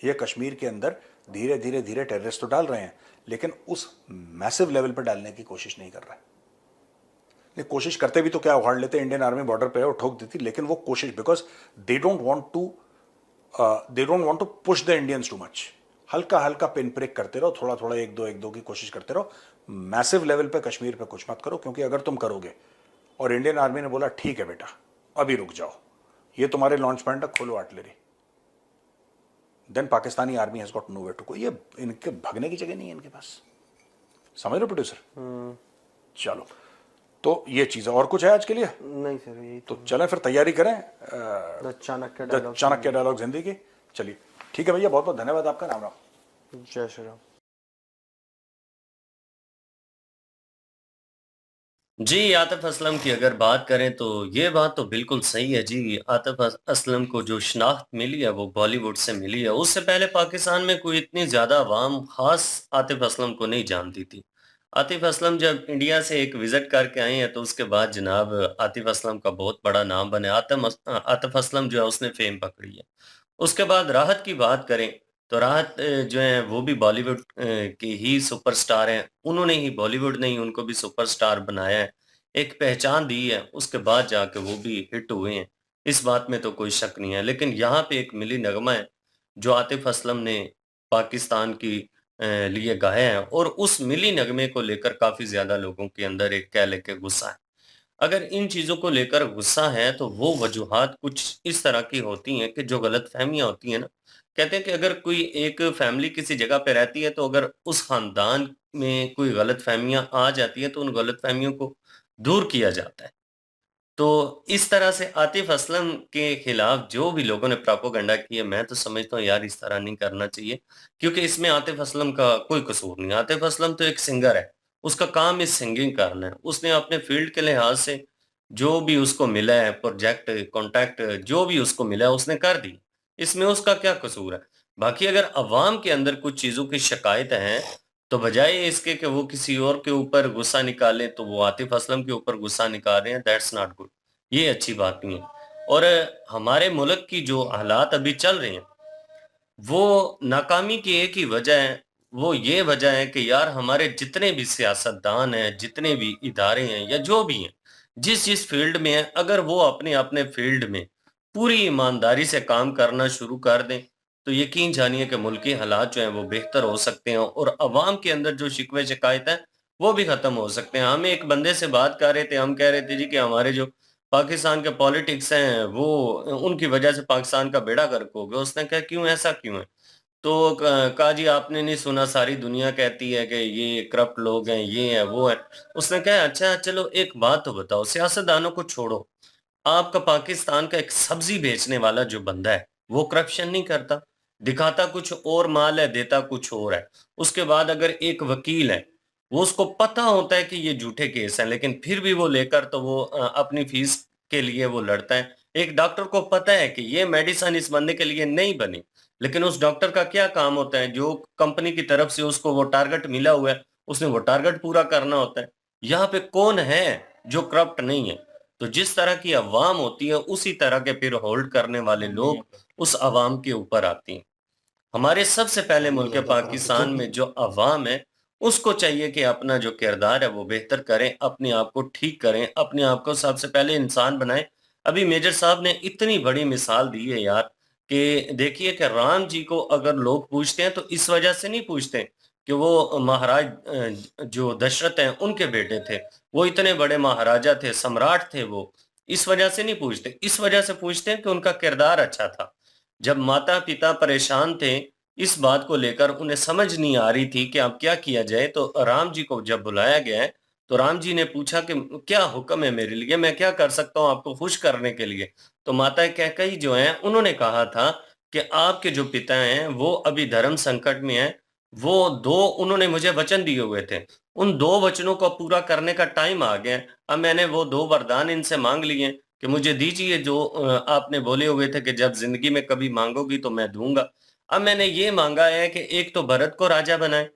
ये कश्मीर के अंदर धीरे धीरे धीरे टेररिस्ट तो डाल रहे हैं, लेकिन उस मैसिव लेवल पर डालने की कोशिश नहीं कर रहे हैं। नहीं, कोशिश करते भी तो क्या उखाड़ लेते, इंडियन आर्मी बॉर्डर पे है और ठोक देती, लेकिन वो कोशिश, because they don't want to push the Indians too much. हल्का हल्का पिन प्रिक करते रहो, थोड़ा थोड़ा एक दो की कोशिश करते रहो, मैसिव लेवल पे कश्मीर पे कुछ मत करो, क्योंकि अगर तुम करोगे और इंडियन आर्मी ने बोला ठीक है बेटा अभी रुक जाओ, ये तुम्हारे लॉन्च पॉइंट है, खोलो artillery, then Pakistani army has got nowhere to go. ये इनके भगने की जगह नहीं है इनके पास, समझ लो प्रोड्यूसर। चलो तो ये चीज है, और कुछ है आज के लिए? नहीं सर, यही तो चलें फिर तैयारी करें चाणक्य डायलॉग जिंदगी की। चलिए ठीक है भैया, बहुत बहुत धन्यवाद आपका। राम राम। जय श्री राम। जी, आतिफ असलम की अगर बात करें तो ये बात तो बिल्कुल सही है जी। आतिफ असलम को जो शनाख्त मिली है वो बॉलीवुड से मिली है। उससे पहले पाकिस्तान में कोई इतनी ज़्यादा अवाम ख़ास आतिफ असलम को नहीं जानती थी। आतिफ असलम जब इंडिया से एक विज़िट करके आए हैं तो उसके बाद जनाब आतिफ असलम का बहुत बड़ा नाम बने। आतिफ असलम जो है उसने फ़ेम पकड़ी है। उसके बाद राहत की बात करें तो राहत जो है वो भी बॉलीवुड के ही सुपरस्टार हैं। उन्होंने ही, बॉलीवुड ने ही उनको भी सुपरस्टार बनाया है, एक पहचान दी है, उसके बाद जाके वो भी हिट हुए हैं। इस बात में तो कोई शक नहीं है। लेकिन यहाँ पे एक मिली नगमा है जो आतिफ असलम ने पाकिस्तान की लिए गाया है, और उस मिली नगमे को लेकर काफ़ी ज़्यादा लोगों के अंदर एक कह लें कि गुस्सा है। अगर इन चीज़ों को लेकर गुस्सा है तो वो वजूहात कुछ इस तरह की होती हैं कि जो गलतफ़हमियाँ होती हैं ना, कहते हैं कि अगर कोई एक फ़ैमिली किसी जगह पे रहती है तो अगर उस ख़ानदान में कोई गलतफ़हमियाँ आ जाती हैं तो उन गलतफ़हमियों को दूर किया जाता है। तो इस तरह से आतिफ असलम के खिलाफ जो भी लोगों ने प्रोपेगेंडा की है, मैं तो समझता हूँ यार इस तरह नहीं करना चाहिए, क्योंकि इसमें आतिफ असलम का कोई कसूर नहीं है। आतिफ असलम तो एक सिंगर है, उसका काम है सिंगिंग करना है। उसने अपने फील्ड के लिहाज से जो भी उसको मिला है, प्रोजेक्ट, कॉन्ट्रैक्ट जो भी उसको मिला है उसने कर दी। इसमें उसका क्या कसूर है? बाकी अगर अवाम के अंदर कुछ चीज़ों की शिकायत है, तो बजाय इसके कि वो किसी और के ऊपर गुस्सा निकालें, तो वो आतिफ असलम के ऊपर गुस्सा निकाल रहे हैं, दैट्स नॉट गुड। ये अच्छी बात नहीं है। और हमारे मुल्क की जो हालात अभी चल रहे हैं, वो नाकामी की एक ही वजह है, वो ये वजह है कि यार हमारे जितने भी सियासतदान हैं, जितने भी इदारे हैं या जो भी हैं, जिस फील्ड में हैं, अगर वो अपने-अपने फील्ड में पूरी ईमानदारी से काम करना शुरू कर दें, तो यकीन जानिए कि मुल्की हालात जो हैं वो बेहतर हो सकते हैं और अवाम के अंदर जो शिकवे-शिकायत है, वो भी ख़त्म हो सकते हैं। हम एक बंदे से बात कर रहे थे, हम कह रहे थे जी कि हमारे जो पाकिस्तान के पॉलिटिक्स हैं, वो उनकी वजह से पाकिस्तान का बेड़ा गर्क हो गया। उसने कहा क्यों, ऐसा क्यों है? तो कहा जी आपने नहीं सुना, सारी दुनिया कहती है कि ये करप्ट लोग हैं, ये है, वो है। उसने कहा अच्छा चलो एक बात तो बताओ, सियासतदानों को छोड़ो, आपका पाकिस्तान का एक सब्जी बेचने वाला जो बंदा है, वो करप्शन नहीं करता? दिखाता कुछ और माल है, देता कुछ और है। उसके बाद अगर एक वकील है, वो उसको पता होता है कि ये झूठे केस हैं, लेकिन फिर भी वो लेकर तो वो अपनी फीस के लिए वो लड़ता है। एक डॉक्टर को पता है कि ये मेडिसिन इस बंदे के लिए नहीं बनी, लेकिन उस डॉक्टर का क्या काम होता है, जो कंपनी की तरफ से उसको वो टारगेट मिला हुआ है, उसने वो टारगेट पूरा करना होता है। यहाँ पे कौन है जो करप्ट नहीं है? तो जिस तरह की अवाम होती है, उसी तरह के फिर होल्ड करने वाले लोग उस अवाम के ऊपर आती हैं। हमारे सबसे पहले मुल्क पाकिस्तान में जो अवाम है, उसको चाहिए कि अपना जो किरदार है वो बेहतर करें, अपने आप को ठीक करें, अपने आप को सबसे पहले इंसान बनाएं। अभी मेजर साहब ने इतनी बड़ी मिसाल दी है यार, कि देखिए कि राम जी को अगर लोग पूछते हैं तो इस वजह से नहीं पूछते कि वो महाराज जो दशरथ हैं उनके बेटे थे, वो इतने बड़े महाराजा थे, सम्राट थे वो, इस वजह से नहीं पूछते। इस वजह से पूछते हैं कि उनका किरदार अच्छा था। जब माता-पिता परेशान थे, इस बात को लेकर उन्हें समझ नहीं आ रही थी कि अब क्या किया जाए। तो राम जी को जब बुलाया गया है, तो राम जी ने पूछा कि क्या हुक्म है मेरे लिए, मैं क्या कर सकता हूँ आपको खुश करने के लिए। तो माता कैकेयी जो है उन्होंने कहा था कि आपके जो पिता हैं वो अभी धर्म संकट में हैं। वो दो उन्होंने मुझे वचन दिए हुए थे, उन दो वचनों को पूरा करने का टाइम आ गया है। अब मैंने वो दो वरदान इनसे मांग लिए कि मुझे दीजिए जो आपने बोले हुए थे कि जब जिंदगी में कभी मांगोगी तो मैं दूंगा। अब मैंने ये मांगा है कि एक तो भरत को राजा बनाए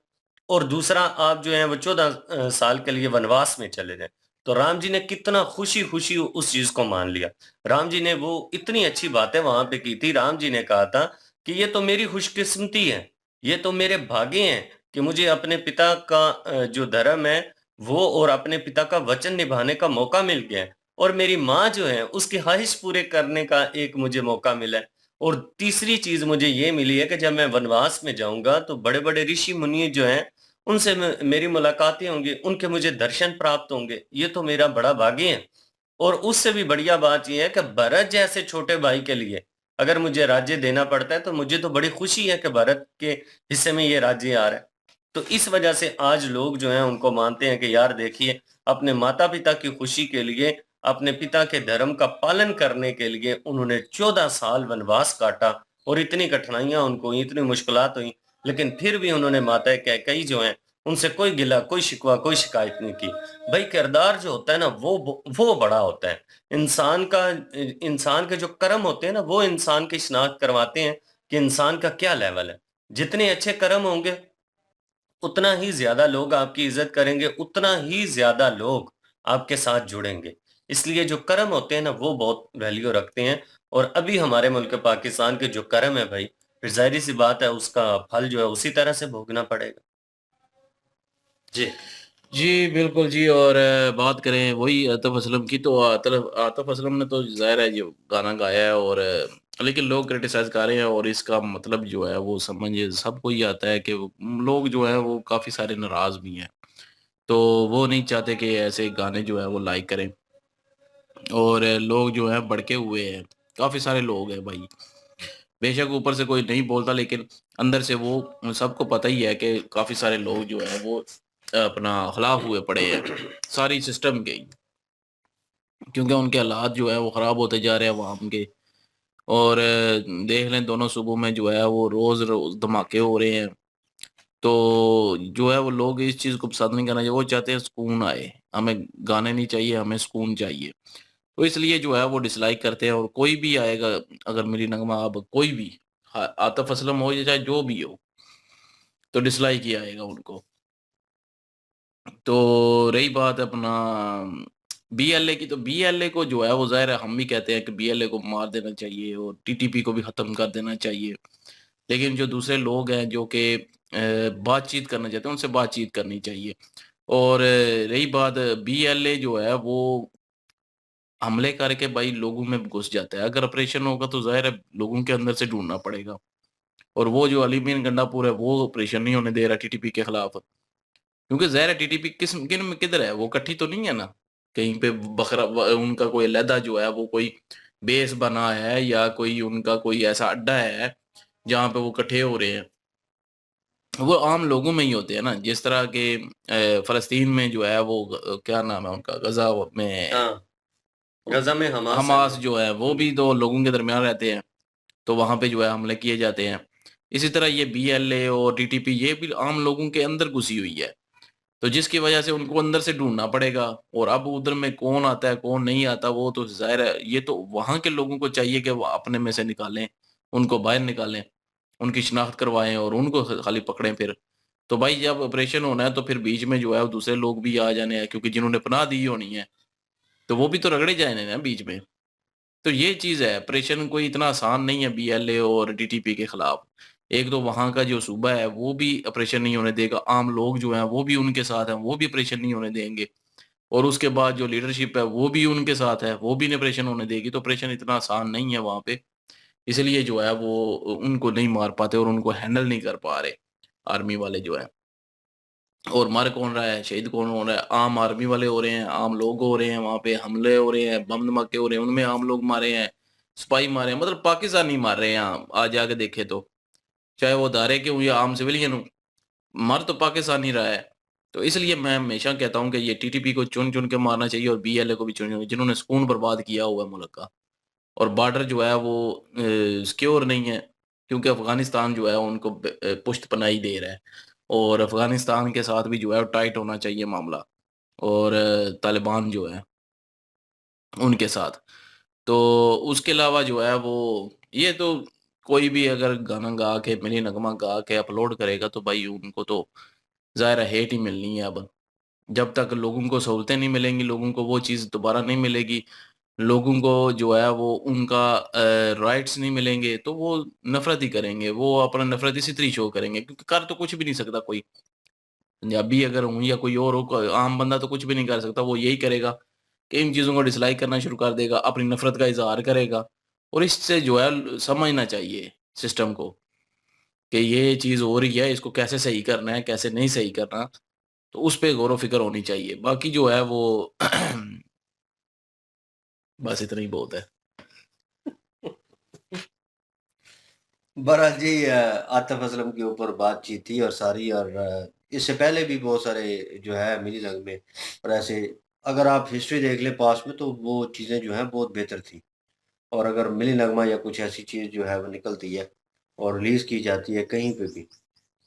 और दूसरा आप जो है वो 14 साल के लिए वनवास में चले जाएं। तो राम जी ने कितना खुशी खुशी उस चीज को मान लिया। राम जी ने वो इतनी अच्छी बातें वहां पे की थी। राम जी ने कहा था कि ये तो मेरी खुशकिस्मती है, ये तो मेरे भाग्य हैं कि मुझे अपने पिता का जो धर्म है वो और अपने पिता का वचन निभाने का मौका मिल गया है, और मेरी माँ जो है उसकी ख्वाहिश पूरे करने का एक मुझे मौका मिला है। और तीसरी चीज मुझे ये मिली है कि जब मैं वनवास में जाऊंगा तो बड़े बड़े ऋषि मुनि जो हैं उनसे मेरी मुलाकातें होंगी, उनके मुझे दर्शन प्राप्त होंगे। ये तो मेरा बड़ा भाग्य है। और उससे भी बढ़िया बात यह है कि भरत जैसे छोटे भाई के लिए अगर मुझे राज्य देना पड़ता है तो मुझे तो बड़ी खुशी है कि भरत के हिस्से में ये राज्य आ रहा है। तो इस वजह से आज लोग जो हैं उनको मानते हैं कि यार देखिए, अपने माता पिता की खुशी के लिए, अपने पिता के धर्म का पालन करने के लिए उन्होंने 14 साल वनवास काटा और इतनी कठिनाइयां उनको हुई, इतनी मुश्किलात हुई, लेकिन फिर भी उन्होंने माता कैकेयी जो हैं उनसे कोई गिला, कोई शिकवा, कोई शिकायत नहीं की। भाई किरदार जो होता है ना वो बड़ा होता है। इंसान का इंसान के जो कर्म होते हैं ना वो इंसान की शिनाख्त करवाते हैं कि इंसान का क्या लेवल है। जितने अच्छे कर्म होंगे उतना ही ज्यादा लोग आपकी इज्जत करेंगे, उतना ही ज्यादा लोग आपके साथ जुड़ेंगे। इसलिए जो कर्म होते हैं ना वो बहुत वैल्यू रखते हैं। और अभी हमारे मुल्क पाकिस्तान के जो कर्म है भाई, फिर जाहिर सी बात है उसका फल जो है उसी तरह से भोगना पड़ेगा। जी। जी, बिल्कुल जी। और बात करें वही आतिफ असलम की, तो आतिफ असलम ने तो ज़ाहिर है जो गाना गाया है, और लेकिन लोग क्रिटिसाइज़ कर रहे हैं, और इसका मतलब जो है वो समझ सबको ही आता है कि लोग जो हैं वो काफ़ी सारे नाराज़ भी हैं। तो वो नहीं चाहते कि ऐसे गाने जो है वो लाइक करें, और लोग जो हैं भड़के हुए हैं। काफ़ी सारे लोग हैं भाई। बेशक ऊपर से कोई नहीं बोलता, लेकिन अंदर से वो सबको पता ही है कि काफ़ी सारे लोग जो हैं वो अपना खिलाफ हुए पड़े हैं सारी सिस्टम के ही। क्योंकि उनके हालात जो है वो ख़राब होते जा रहे हैं अवाम के। और देख लें दोनों सूबों में जो है वो रोज़ धमाके हो रहे हैं। तो जो है वो लोग इस चीज़ को पसंद नहीं करना चाहिए, वो चाहते हैं सुकून आए। हमें गाने नहीं चाहिए, हमें सुकून चाहिए। तो इसलिए जो है वो डिसलाइक करते हैं, और कोई भी आएगा, अगर मेरी नगमा अब कोई भी आतिफ असलम हो या चाहे जो भी हो, तो डिसलाइक ही आएगा उनको। तो रही बात अपना बीएलए की, तो बीएलए को जो है वो ज़ाहिर है हम भी कहते हैं कि बीएलए को मार देना चाहिए और टीटीपी को भी ख़त्म कर देना चाहिए। लेकिन जो दूसरे लोग हैं जो कि बातचीत करना चाहते हैं, उनसे बातचीत करनी चाहिए। और रही बात बीएलए जो है वो हमले करके भाई लोगों में घुस जाता है। अगर ऑपरेशन होगा तो ज़ाहिर है लोगों के अंदर से ढूँढना पड़ेगा। और वो जो अली मीर गंडापुर है वो ऑपरेशन नहीं होने दे रहा टीटीपी के खिलाफ। क्योंकि ज़ाहिर है टीटीपी किधर है, वो इकट्ठी तो नहीं है ना। कहीं पे बखरा उनका कोई अलहदा जो है वो कोई बेस बना है, या कोई उनका कोई ऐसा अड्डा है जहाँ पे वो इकट्ठे हो रहे हैं। वो आम लोगों में ही होते हैं ना, जिस तरह के फ़लस्तीन में जो है वो क्या नाम है उनका, गज़ा में हाँ, गजा में हमास है हमास ना। जो है वो भी तो लोगों के दरमियान रहते हैं। तो वहाँ पे जो है हमले किए जाते हैं। इसी तरह ये बीएलए और टीटीपी ये भी आम लोगों के अंदर घुसी हुई है। तो जिसकी वजह से उनको अंदर से ढूँढना पड़ेगा। और अब उधर में कौन आता है, कौन नहीं आता, वो तो ज़ाहिर है ये तो वहाँ के लोगों को चाहिए कि वो अपने में से निकालें, उनको बाहर निकालें, उनकी शिनाख्त करवाएँ और उनको खाली पकड़ें फिर। तो भाई जब ऑपरेशन होना है तो फिर बीच में जो है वो दूसरे लोग भी आ जाने हैं, क्योंकि जिन्होंने पनाह दी होनी है, तो वो भी तो रगड़े जाने ना बीच में। तो ये चीज़ है, ऑपरेशन कोई इतना आसान नहीं है बीएलए और डीटीपी के खिलाफ। एक तो वहाँ का जो सूबा है वो भी ऑपरेशन नहीं होने देगा, आम लोग जो हैं वो भी उनके साथ हैं, वो भी ऑपरेशन नहीं होने देंगे। और उसके बाद जो लीडरशिप है वो भी उनके साथ है, वो भी नहीं ऑपरेशन होने देगी। तो ऑपरेशन इतना आसान नहीं है वहाँ पे। इसलिए जो है वो उनको नहीं मार पाते और उनको हैंडल नहीं कर पा रहे, आर्मी वाले जो है। और मर कौन रहा है, शहीद कौन हो रहा है, आम आर्मी वाले हो रहे हैं, आम लोग हो रहे हैं, वहाँ पे हमले हो रहे हैं, बम धमाके हो रहे हैं, उनमें आम लोग मारे हैं, सिपाही मारे हैं, मतलब पाकिस्तानी मार रहे हैं यहाँ आज जाके देखे तो। चाहे वो दायरे के हों या आम सिविलियन हो, मर तो पाकिस्तान ही रहा है। तो इसलिए मैं हमेशा कहता हूँ कि ये टीटीपी को चुन-चुन के मारना चाहिए और बीएलए को भी चुन-चुन के, जिन्होंने सुकून बर्बाद किया हुआ है मुल्क का। और बॉर्डर जो है वो सिक्योर नहीं है, क्योंकि अफ़गानिस्तान जो है उनको पुश्त पनाही दे रहा है, और अफ़गानिस्तान के साथ भी जो है टाइट होना चाहिए मामला, और तालिबान जो है उनके साथ। तो उसके अलावा जो है वो ये तो कोई भी अगर गाना गा के, मिली नगमा गा के अपलोड करेगा तो भाई उनको तो ज़ाहिर है हेट ही मिलनी है अब। जब तक लोगों को सहूलतें नहीं मिलेंगी, लोगों को वो चीज़ दोबारा नहीं मिलेगी, लोगों को जो है वो उनका राइट्स नहीं मिलेंगे, तो वो नफ़रत ही करेंगे, वो अपना नफ़रत इसी तरह शो करेंगे, क्योंकि कर तो कुछ भी नहीं सकता कोई। पंजाबी अगर हूँ या कोई और हो, आम बंदा तो कुछ भी नहीं कर सकता, वो यही करेगा कि इन चीज़ों को डिसलाइक करना शुरू कर देगा, अपनी नफ़रत का इज़हार करेगा, और इससे जो है समझना चाहिए सिस्टम को कि ये चीज़ हो रही है, इसको कैसे सही करना है, कैसे नहीं सही करना, तो उस पे गौर-व-फ़िक्र होनी चाहिए। बाकी जो है वो बस इतना ही बहुत है। बहरहाल जी, आतिफ असलम के ऊपर बातचीत थी और सारी, और इससे पहले भी बहुत सारे जो है मिली नगमे और ऐसे, अगर आप हिस्ट्री देख लें पास्ट में, तो वो चीज़ें जो हैं बहुत बेहतर थी। और अगर मिली नगमा या कुछ ऐसी चीज़ जो है वो निकलती है और रिलीज़ की जाती है कहीं पे भी,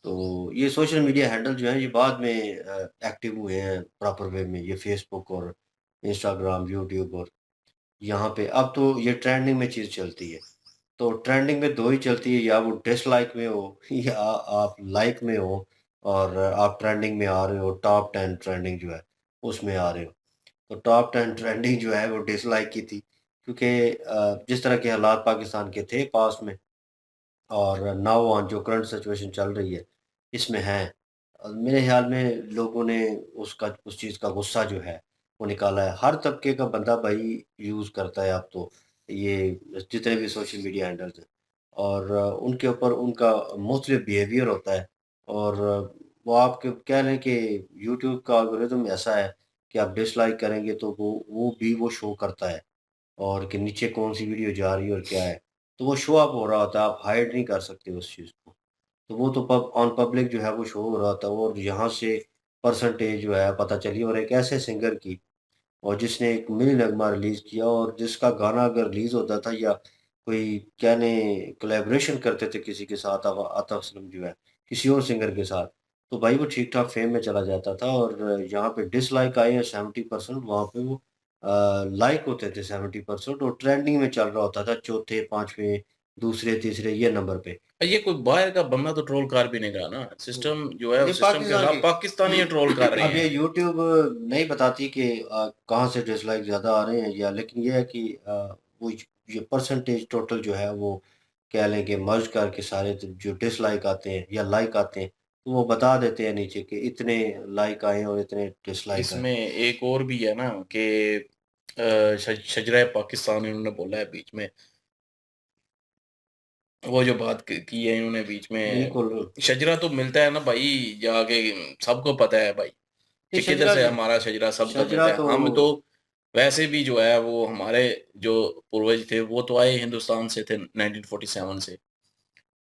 तो ये सोशल मीडिया हैंडल जो हैं ये बाद में एक्टिव हुए हैं प्रॉपर वे में, ये फेसबुक और इंस्टाग्राम, यूट्यूब, और यहाँ पे अब तो ये ट्रेंडिंग में चीज़ चलती है। तो ट्रेंडिंग में 2 ही चलती है, या वो डिसलाइक में हो या आप लाइक में हो, और आप ट्रेंडिंग में आ रहे हो, टॉप 10 ट्रेंडिंग जो है उसमें आ रहे हो। तो टॉप 10 ट्रेंडिंग जो है वो डिसलाइक की थी, क्योंकि जिस तरह के हालात पाकिस्तान के थे पास्ट में, और नाउ ऑन जो करंट सिचुएशन चल रही है, इसमें है। मेरे ख़्याल में लोगों ने उसका, उस चीज़ का गुस्सा जो है, वो निकाला है। हर तबके का बंदा भाई यूज़ करता है अब तो, ये जितने भी सोशल मीडिया हैंडल्स हैं, और उनके ऊपर उनका मुख्तलिफ बिहेवियर होता है, और वो आपके कह लें कि यूट्यूब का एल्गोरिदम ऐसा है कि आप डिसलाइक करेंगे तो वो भी वो शो करता है, और कि नीचे कौन-सी वीडियो जा रही है और क्या है। तो वो शो ऑफ हो रहा होता है, आप हाइड नहीं कर सकते उस चीज़ को। तो वो तो ऑन पब्लिक जो है वो शो हो रहा था, और यहाँ से परसेंटेज जो है पता चली, और एक ऐसे सिंगर की, और जिसने एक मिनी नगमा रिलीज़ किया, और जिसका गाना अगर रिलीज़ होता था, या कोई क्या ने कोलैबोरेशन करते थे किसी के साथ, आतिफ असलम जो है, किसी और सिंगर के साथ, तो भाई वो ठीक-ठाक फ़ेम में चला जाता था, और यहाँ पे डिसलाइक आए हैं 70%, वहाँ पे वो लाइक होते थे 70%, और ट्रेंडिंग में चल रहा होता था चौथे, 5वें, दूसरे, तीसरे ये नंबर पे। ये कोई बाहर का बंदा तो ट्रोल कर भी नहीं रहा ना, सिस्टम जो है ये सिस्टम के पाकिस्तान खिलाफ की पाकिस्तानी ट्रोल कर रहे अब ये हैं। यूट्यूब नहीं बताती कि कहाँ से डिसलाइक ज़्यादा आ रहे हैं, या लेकिन ये है कि वो ये परसेंटेज टोटल जो है वो कह लें कि मर्ज करके सारे जो डिसलाइक आते हैं या लाइक आते हैं, तो वो बता देते हैं नीचे कि इतने लाइक आए और इतने डिसलाइक आए। इसमें एक और भी है ना कि शजरा पाकिस्तान इन्होंने बोला है बीच में, वो जो बात की है इन्होंने बीच में, बिल्कुल। शजरा तो मिलता है ना भाई जाके, सबको पता है भाई ये कि किधर शजरा से हमारा शजरा सबको शजरा मिलता है। तो हम तो वैसे भी जो है वो हमारे जो पूर्वज थे वो तो आए हिंदुस्तान से थे 1947 से,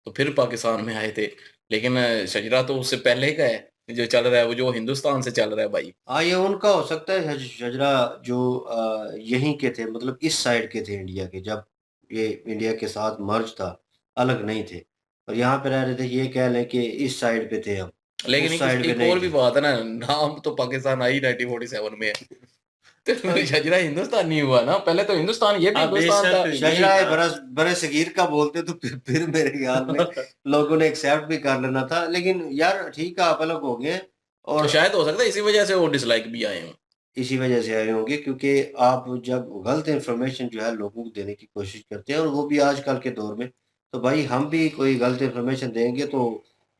तो फिर पाकिस्तान में आए थे, लेकिन शजरा तो उससे पहले का है जो चल रहा है, वो जो हिंदुस्तान से चल रहा है भाई। हाँ, ये उनका हो सकता है शजरा, जो यहीं के थे, मतलब इस साइड के थे इंडिया के, जब ये इंडिया के साथ मर्ज था, अलग नहीं थे, और यहाँ पे रह रहे थे, ये कह लें कि इस साइड पे थे हम, लेकिन उस साइड पे एक नहीं और भी थे। बात है ना, नाम तो पाकिस्तान आई 1947 में है, तो शजरा हिंदुस्तान नहीं हुआ ना, पहले तो हिंदुस्तान, ये भी हाँ, हिंदुस्तान था। बेशक यही शजरा था। बरस सगीर का बोलते तो फिर मेरे ख्याल में लोगों ने एक्सेप्ट भी कर लेना था, लेकिन यार ठीक है, आप अलग हो गए, तो और शायद हो सकता है इसी वजह से वो डिसलाइक भी आए हों। इसी वजह से आए होंगे, क्योंकि आप जब गलत इन्फॉर्मेशन जो है लोगों को देने की कोशिश करते हैं, और वो भी आजकल के दौर में, तो भाई हम भी कोई गलत इन्फॉर्मेशन देंगे तो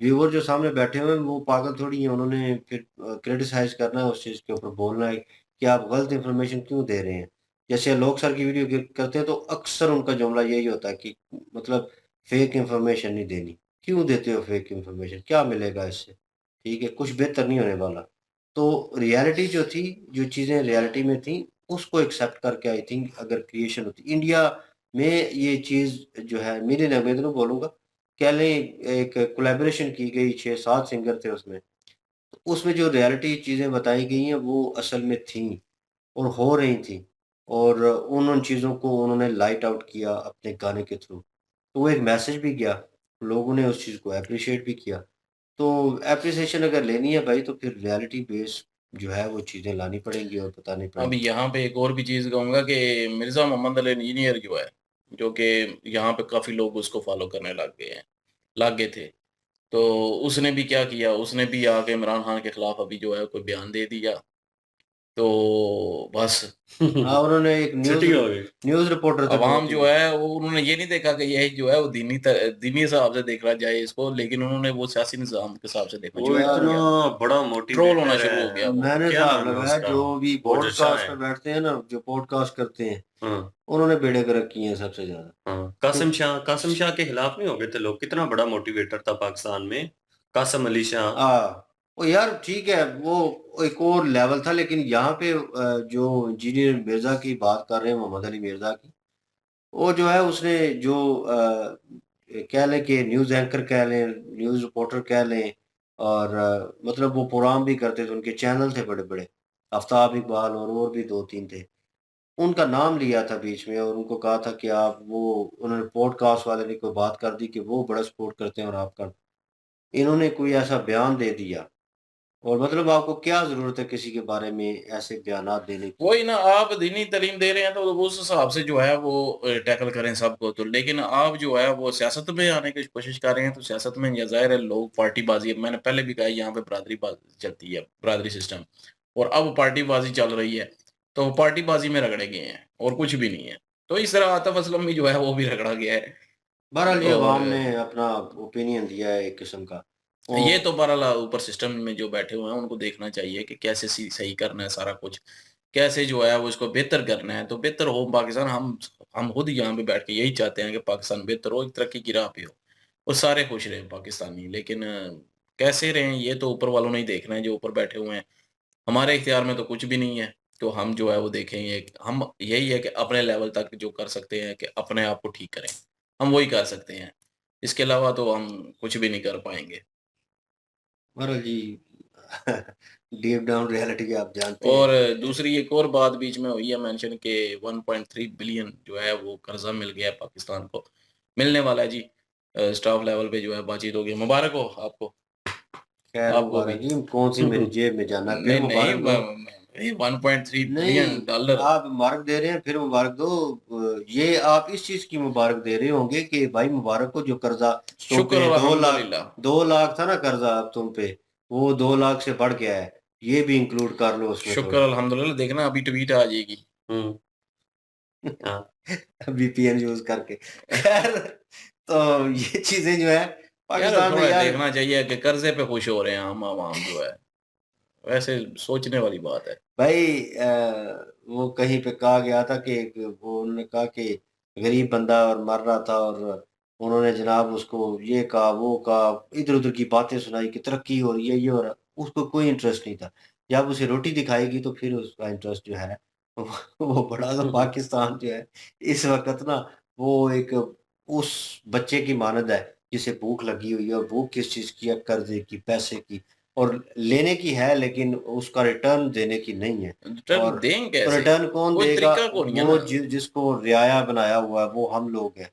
व्यूअर जो सामने बैठे हुए हैं वो पागल थोड़ी हैं, उन्होंने फिर क्रिटिसाइज करना है, उस चीज़ के ऊपर बोलना है कि आप गलत इन्फॉर्मेशन क्यों दे रहे हैं। जैसे लोग सर की वीडियो करते हैं, तो अक्सर उनका जुमला यही होता है कि मतलब फेक इन्फॉर्मेशन नहीं देनी। क्यों देते हो फेक इन्फॉर्मेशन, क्या मिलेगा इससे? ठीक है, कुछ बेहतर नहीं होने वाला। तो रियलिटी जो थी, जो चीज़ें रियलिटी में थी, उसको एक्सेप्ट करके आई थिंक अगर क्रिएशन होती इंडिया में, ये चीज़ जो है मेरे, मैं तो बोलूँगा कह लें एक कोलैबोरेशन की गई, 6-7 सिंगर थे उसमें। तो उसमें जो रियलिटी चीज़ें बताई गई हैं वो असल में थीं और हो रही थीं, और उन चीज़ों को उन्होंने लाइट आउट किया अपने गाने के थ्रू। तो वो एक मैसेज भी गया, लोगों ने उस चीज़ को एप्रिशिएट भी किया। तो एप्रिसिएशन अगर लेनी है भाई, तो फिर रियलिटी बेस जो है वो चीज़ें लानी पड़ेंगी और बतानी अब पड़ेंगी। यहाँ पे एक और भी चीज़ कहूँगा कि मिर्ज़ा मोहम्मद अली इंजीनियर जो है, जो कि यहाँ पे काफ़ी लोग उसको फ़ॉलो करने लग गए थे। तो उसने भी क्या किया, उसने भी आके इमरान खान के खिलाफ अभी जो है कोई बयान दे दिया। तो बस हाँ, उन्होंने एक छुट्टी हो गई। न्यूज़ रिपोर्टर थे अवाम 2-3। जो है वो उन्होंने ये नहीं देखा कि ये जो है वो दीनी हिसाब से देखना चाहिए इसको, लेकिन उन्होंने वो सियासी निज़ाम के हिसाब से देखना वो शुरू कर यार इतना दिया। बड़ा ट्रोल होना मोटिवेटर शुरू हो गया है। वो। मैंने क्या हिसाब नाम है लगाया, उसका? जो भी वो जो शाह पॉडकास्ट है। पे बैठते हैं ना, जो पॉडकास्ट करते हैं, हाँ, उन्होंने बेड़े गर्क किए हैं सबसे ज़्यादा। हाँ। तो कासिम शाह के खिलाफ नहीं हो गए थे लोग? कितना बड़ा मोटिवेटर था पाकिस्तान में, कासिम अली शाह। वो यार ठीक है, वो एक और लेवल था, लेकिन यहाँ पे जो इंजीनियर मिर्ज़ा की बात कर रहे हैं, मोहम्मद अली मिर्ज़ा की, वो जो है उसने जो कह लें कि न्यूज़ एंकर कह लें, न्यूज़ रिपोर्टर कह लें, और मतलब वो प्रोग्राम भी करते थे, उनके चैनल थे बड़े-बड़े, आफ्ताब इकबाल और भी 2-3 थे। उनका नाम लिया था बीच में और उनको कहा था कि आप वो, उन्होंने पॉडकास्ट वाले ने कोई बात कर दी कि वो बड़ा सपोर्ट करते हैं और आपका, इन्होंने कोई ऐसा बयान दे दिया, और मतलब आपको क्या ज़रूरत है किसी के बारे में ऐसे बयानात देने की? वही ना, आप दीनी तालीम दे रहे हैं तो उस हिसाब से जो है वो टैकल करें सबको। तो लेकिन आप जो है वो सियासत में आने की कोशिश कर रहे हैं, तो सियासत में या ज़ाहिर है लोग पार्टीबाज़ी, अब मैंने पहले भी कहा यहाँ पे बिरादरी चलती है, बिरादरी सिस्टम, और अब पार्टीबाज़ी चल रही है, तो पार्टीबाज़ी में रगड़े गए हैं और कुछ भी नहीं है। तो इस तरह आतिफ असलम भी जो है वो भी रगड़ा गया है। बहरहाल ये और अवाम ने अपना ओपिनियन दिया है एक किस्म का। ये और तो बहरहाल ऊपर सिस्टम में जो बैठे हुए हैं उनको देखना चाहिए कि कैसे सही करना है सारा कुछ, कैसे जो है वो इसको बेहतर करना है, तो बेहतर हो पाकिस्तान। हम खुद यहाँ पे बैठ के यही चाहते हैं कि पाकिस्तान बेहतर हो, एक तरक्की की राह पे हो और सारे खुश रहें पाकिस्तानी। लेकिन कैसे रहें ये तो ऊपर वालों ने ही देखना है जो ऊपर बैठे हुए हैं। हमारे इख्तियार में तो कुछ भी नहीं है। तो हम जो है वो देखेंगे, हम यही है कि अपने लेवल तक जो कर सकते हैं कि अपने आप को ठीक करें, हम वही कर सकते हैं। इसके अलावा तो हम कुछ भी नहीं कर पाएँगे। बहरहाल जी डीप डाउन रियलिटी आप जानते हैं। और दूसरी एक और बात बीच में हुई है मेंशन के 1.3 बिलियन जो है वो कर्जा मिल गया है पाकिस्तान को, मिलने वाला है जी। स्टाफ लेवल पे जो है बातचीत होगी, मुबारक हो आपको, खैर आपको भी। मुबारक जी, कौन सी मेरी जेब में जाना, फिर नहीं नहीं, मुबारक दो। 1.3 नहीं, बिलियन डॉलर। आप मुबारक दे रहे हैं, फिर मुबारक दो। ये आप इस चीज़ की मुबारक दे रहे होंगे कि भाई मुबारक हो, जो कर्जा तुम शुक्र पे और 2 लाख, अल्हम्दुलिल्लाह। 2 लाख था ना कर्जा अब तुम पे, वो 2 लाख से बढ़ गया है। ये भी इंक्लूड कर लो उसमें शुक्र थोड़ा। अल्हम्दुलिल्लाह, देखना अभी ट्वीट आ जाएगी। हुँ, हाँ। वीपीएन यूज करके। खैर, तो ये चीजें जो है यार पाकिस्तान में थोड़ा यार, देखना चाहिए कि कर्जे पे खुश हो रहे हैं हम आवाम जो है, वैसे सोचने वाली बात है। भाई वो कहीं पे कहा गया था कि वो उन्होंने कहा कि गरीब बंदा और मर रहा था, और उन्होंने जनाब उसको ये कहा वो कहा, इधर उधर की बातें सुनाई कि तरक्की हो रही है, ये हो रहा, उसको कोई इंटरेस्ट नहीं था। जब उसे रोटी दिखाएगी तो फिर उसका इंटरेस्ट जो है वो बड़ा सा। पाकिस्तान जो है इस वक्त ना, वो एक उस बच्चे की मानद है जिसे भूख लगी हुई है, और भूख किस चीज की है, कर्जे की, पैसे की, और लेने की है लेकिन उसका रिटर्न देने की नहीं है। रिटर्न और दें तो कैसे? रिटर्न कौन कोई देगा? तरीका को नहीं है वो ना। जिसको रियाया बनाया हुआ है वो हम लोग हैं।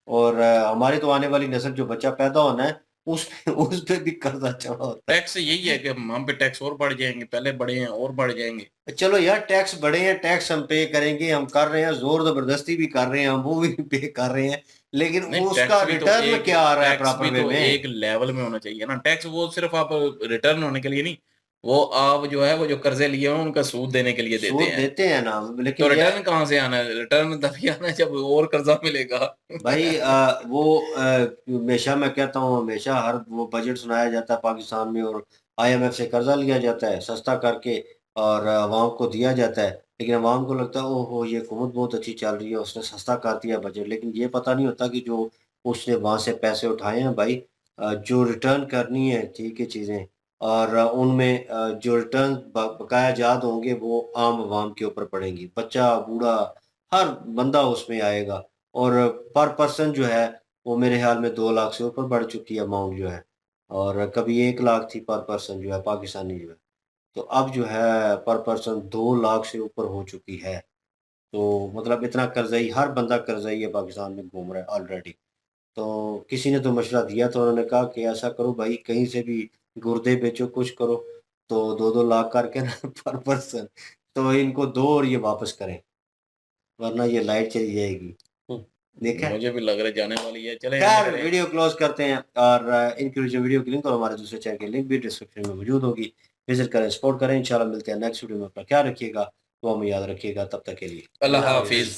और हमारी तो आने वाली नस्ल, जो बच्चा पैदा होना है, उस उस पे भी कर्जा चढ़ा होता टैक्स यही है कि हम पे टैक्स और बढ़ जाएँगे, पहले बढ़े हैं और बढ़ जाएँगे। है। चलो यार, टैक्स बढ़े हैं, टैक्स हम पे करेंगे, हम कर रहे हैं, जोर जबरदस्ती भी कर रहे हैं, हम वो भी पे कर रहे हैं, लेकिन नहीं, उसका रिटर्न क्या आ रहा है टैक्स प्रॉपर भी वे तो में? एक लेवल में होना चाहिए ना। टैक्स वो सिर्फ़ आप रिटर्न होने के लिए नहीं, वो आप जो है वो जो कर्ज़े लिए हैं उनका सूद देने के लिए देते सूद हैं। देते हैं ना, तो लेकिन यह रिटर्न कहाँ से आना है? रिटर्न तभी आना है जब और कर्ज़ा मिलेगा। भाई वो हमेशा मैं कहता हूँ, हमेशा हर वो बजट सुनाया जाता है पाकिस्तान में, और आईएमएफ से कर्जा लिया जाता है सस्ता करके, और अवाम को दिया जाता है, लेकिन अवाम को लगता है ओहो ये हुकूमत बहुत अच्छी चल रही है, उसने सस्ता कर दिया बजट, लेकिन ये पता नहीं होता कि जो उसने वहाँ से पैसे उठाए हैं भाई, जो रिटर्न करनी है ठीक है चीज़ें, और उनमें जो रिटर्न बकाया जाद होंगे वो आम अवाम के ऊपर पड़ेंगी, बच्चा बूढ़ा हर बंदा उसमें आएगा, और पर पर्सन जो है वो मेरे ख्याल में 2 लाख से ऊपर बढ़ चुकी है अमाउंट जो है, और कभी 1 लाख थी पर पर्सन जो है पाकिस्तानी जो है। तो अब जो है पर पर्सन 2 लाख से ऊपर हो चुकी है। तो मतलब इतना कर्ज़ई, हर बंदा कर्ज़ई है पाकिस्तान में घूम रहा है ऑलरेडी। तो किसी ने तो मशवरा दिया, तो उन्होंने कहा कि ऐसा करो भाई, कहीं से भी गुर्दे बेचो, कुछ करो, तो 2-2 लाख करके ना पर पर्सन, तो इनको दो और ये वापस करें, वरना ये लाइट चली जाएगी। देखा? मुझे भी लग रहा है जाने वाली है। चले खैर वीडियो क्लोज करते हैं, और इनकी वीडियो की लिंक और हमारे दूसरे चैनल की लिंक भी डिस्क्रिप्शन में मौजूद होगी। विजिट करें, सपोर्ट करें। इंशाल्लाह मिलते हैं नेक्स्ट वीडियो में। अपना ख्याल रखिएगा, तो हमें याद रखिएगा। तब तक के लिए अल्लाह हाफिज।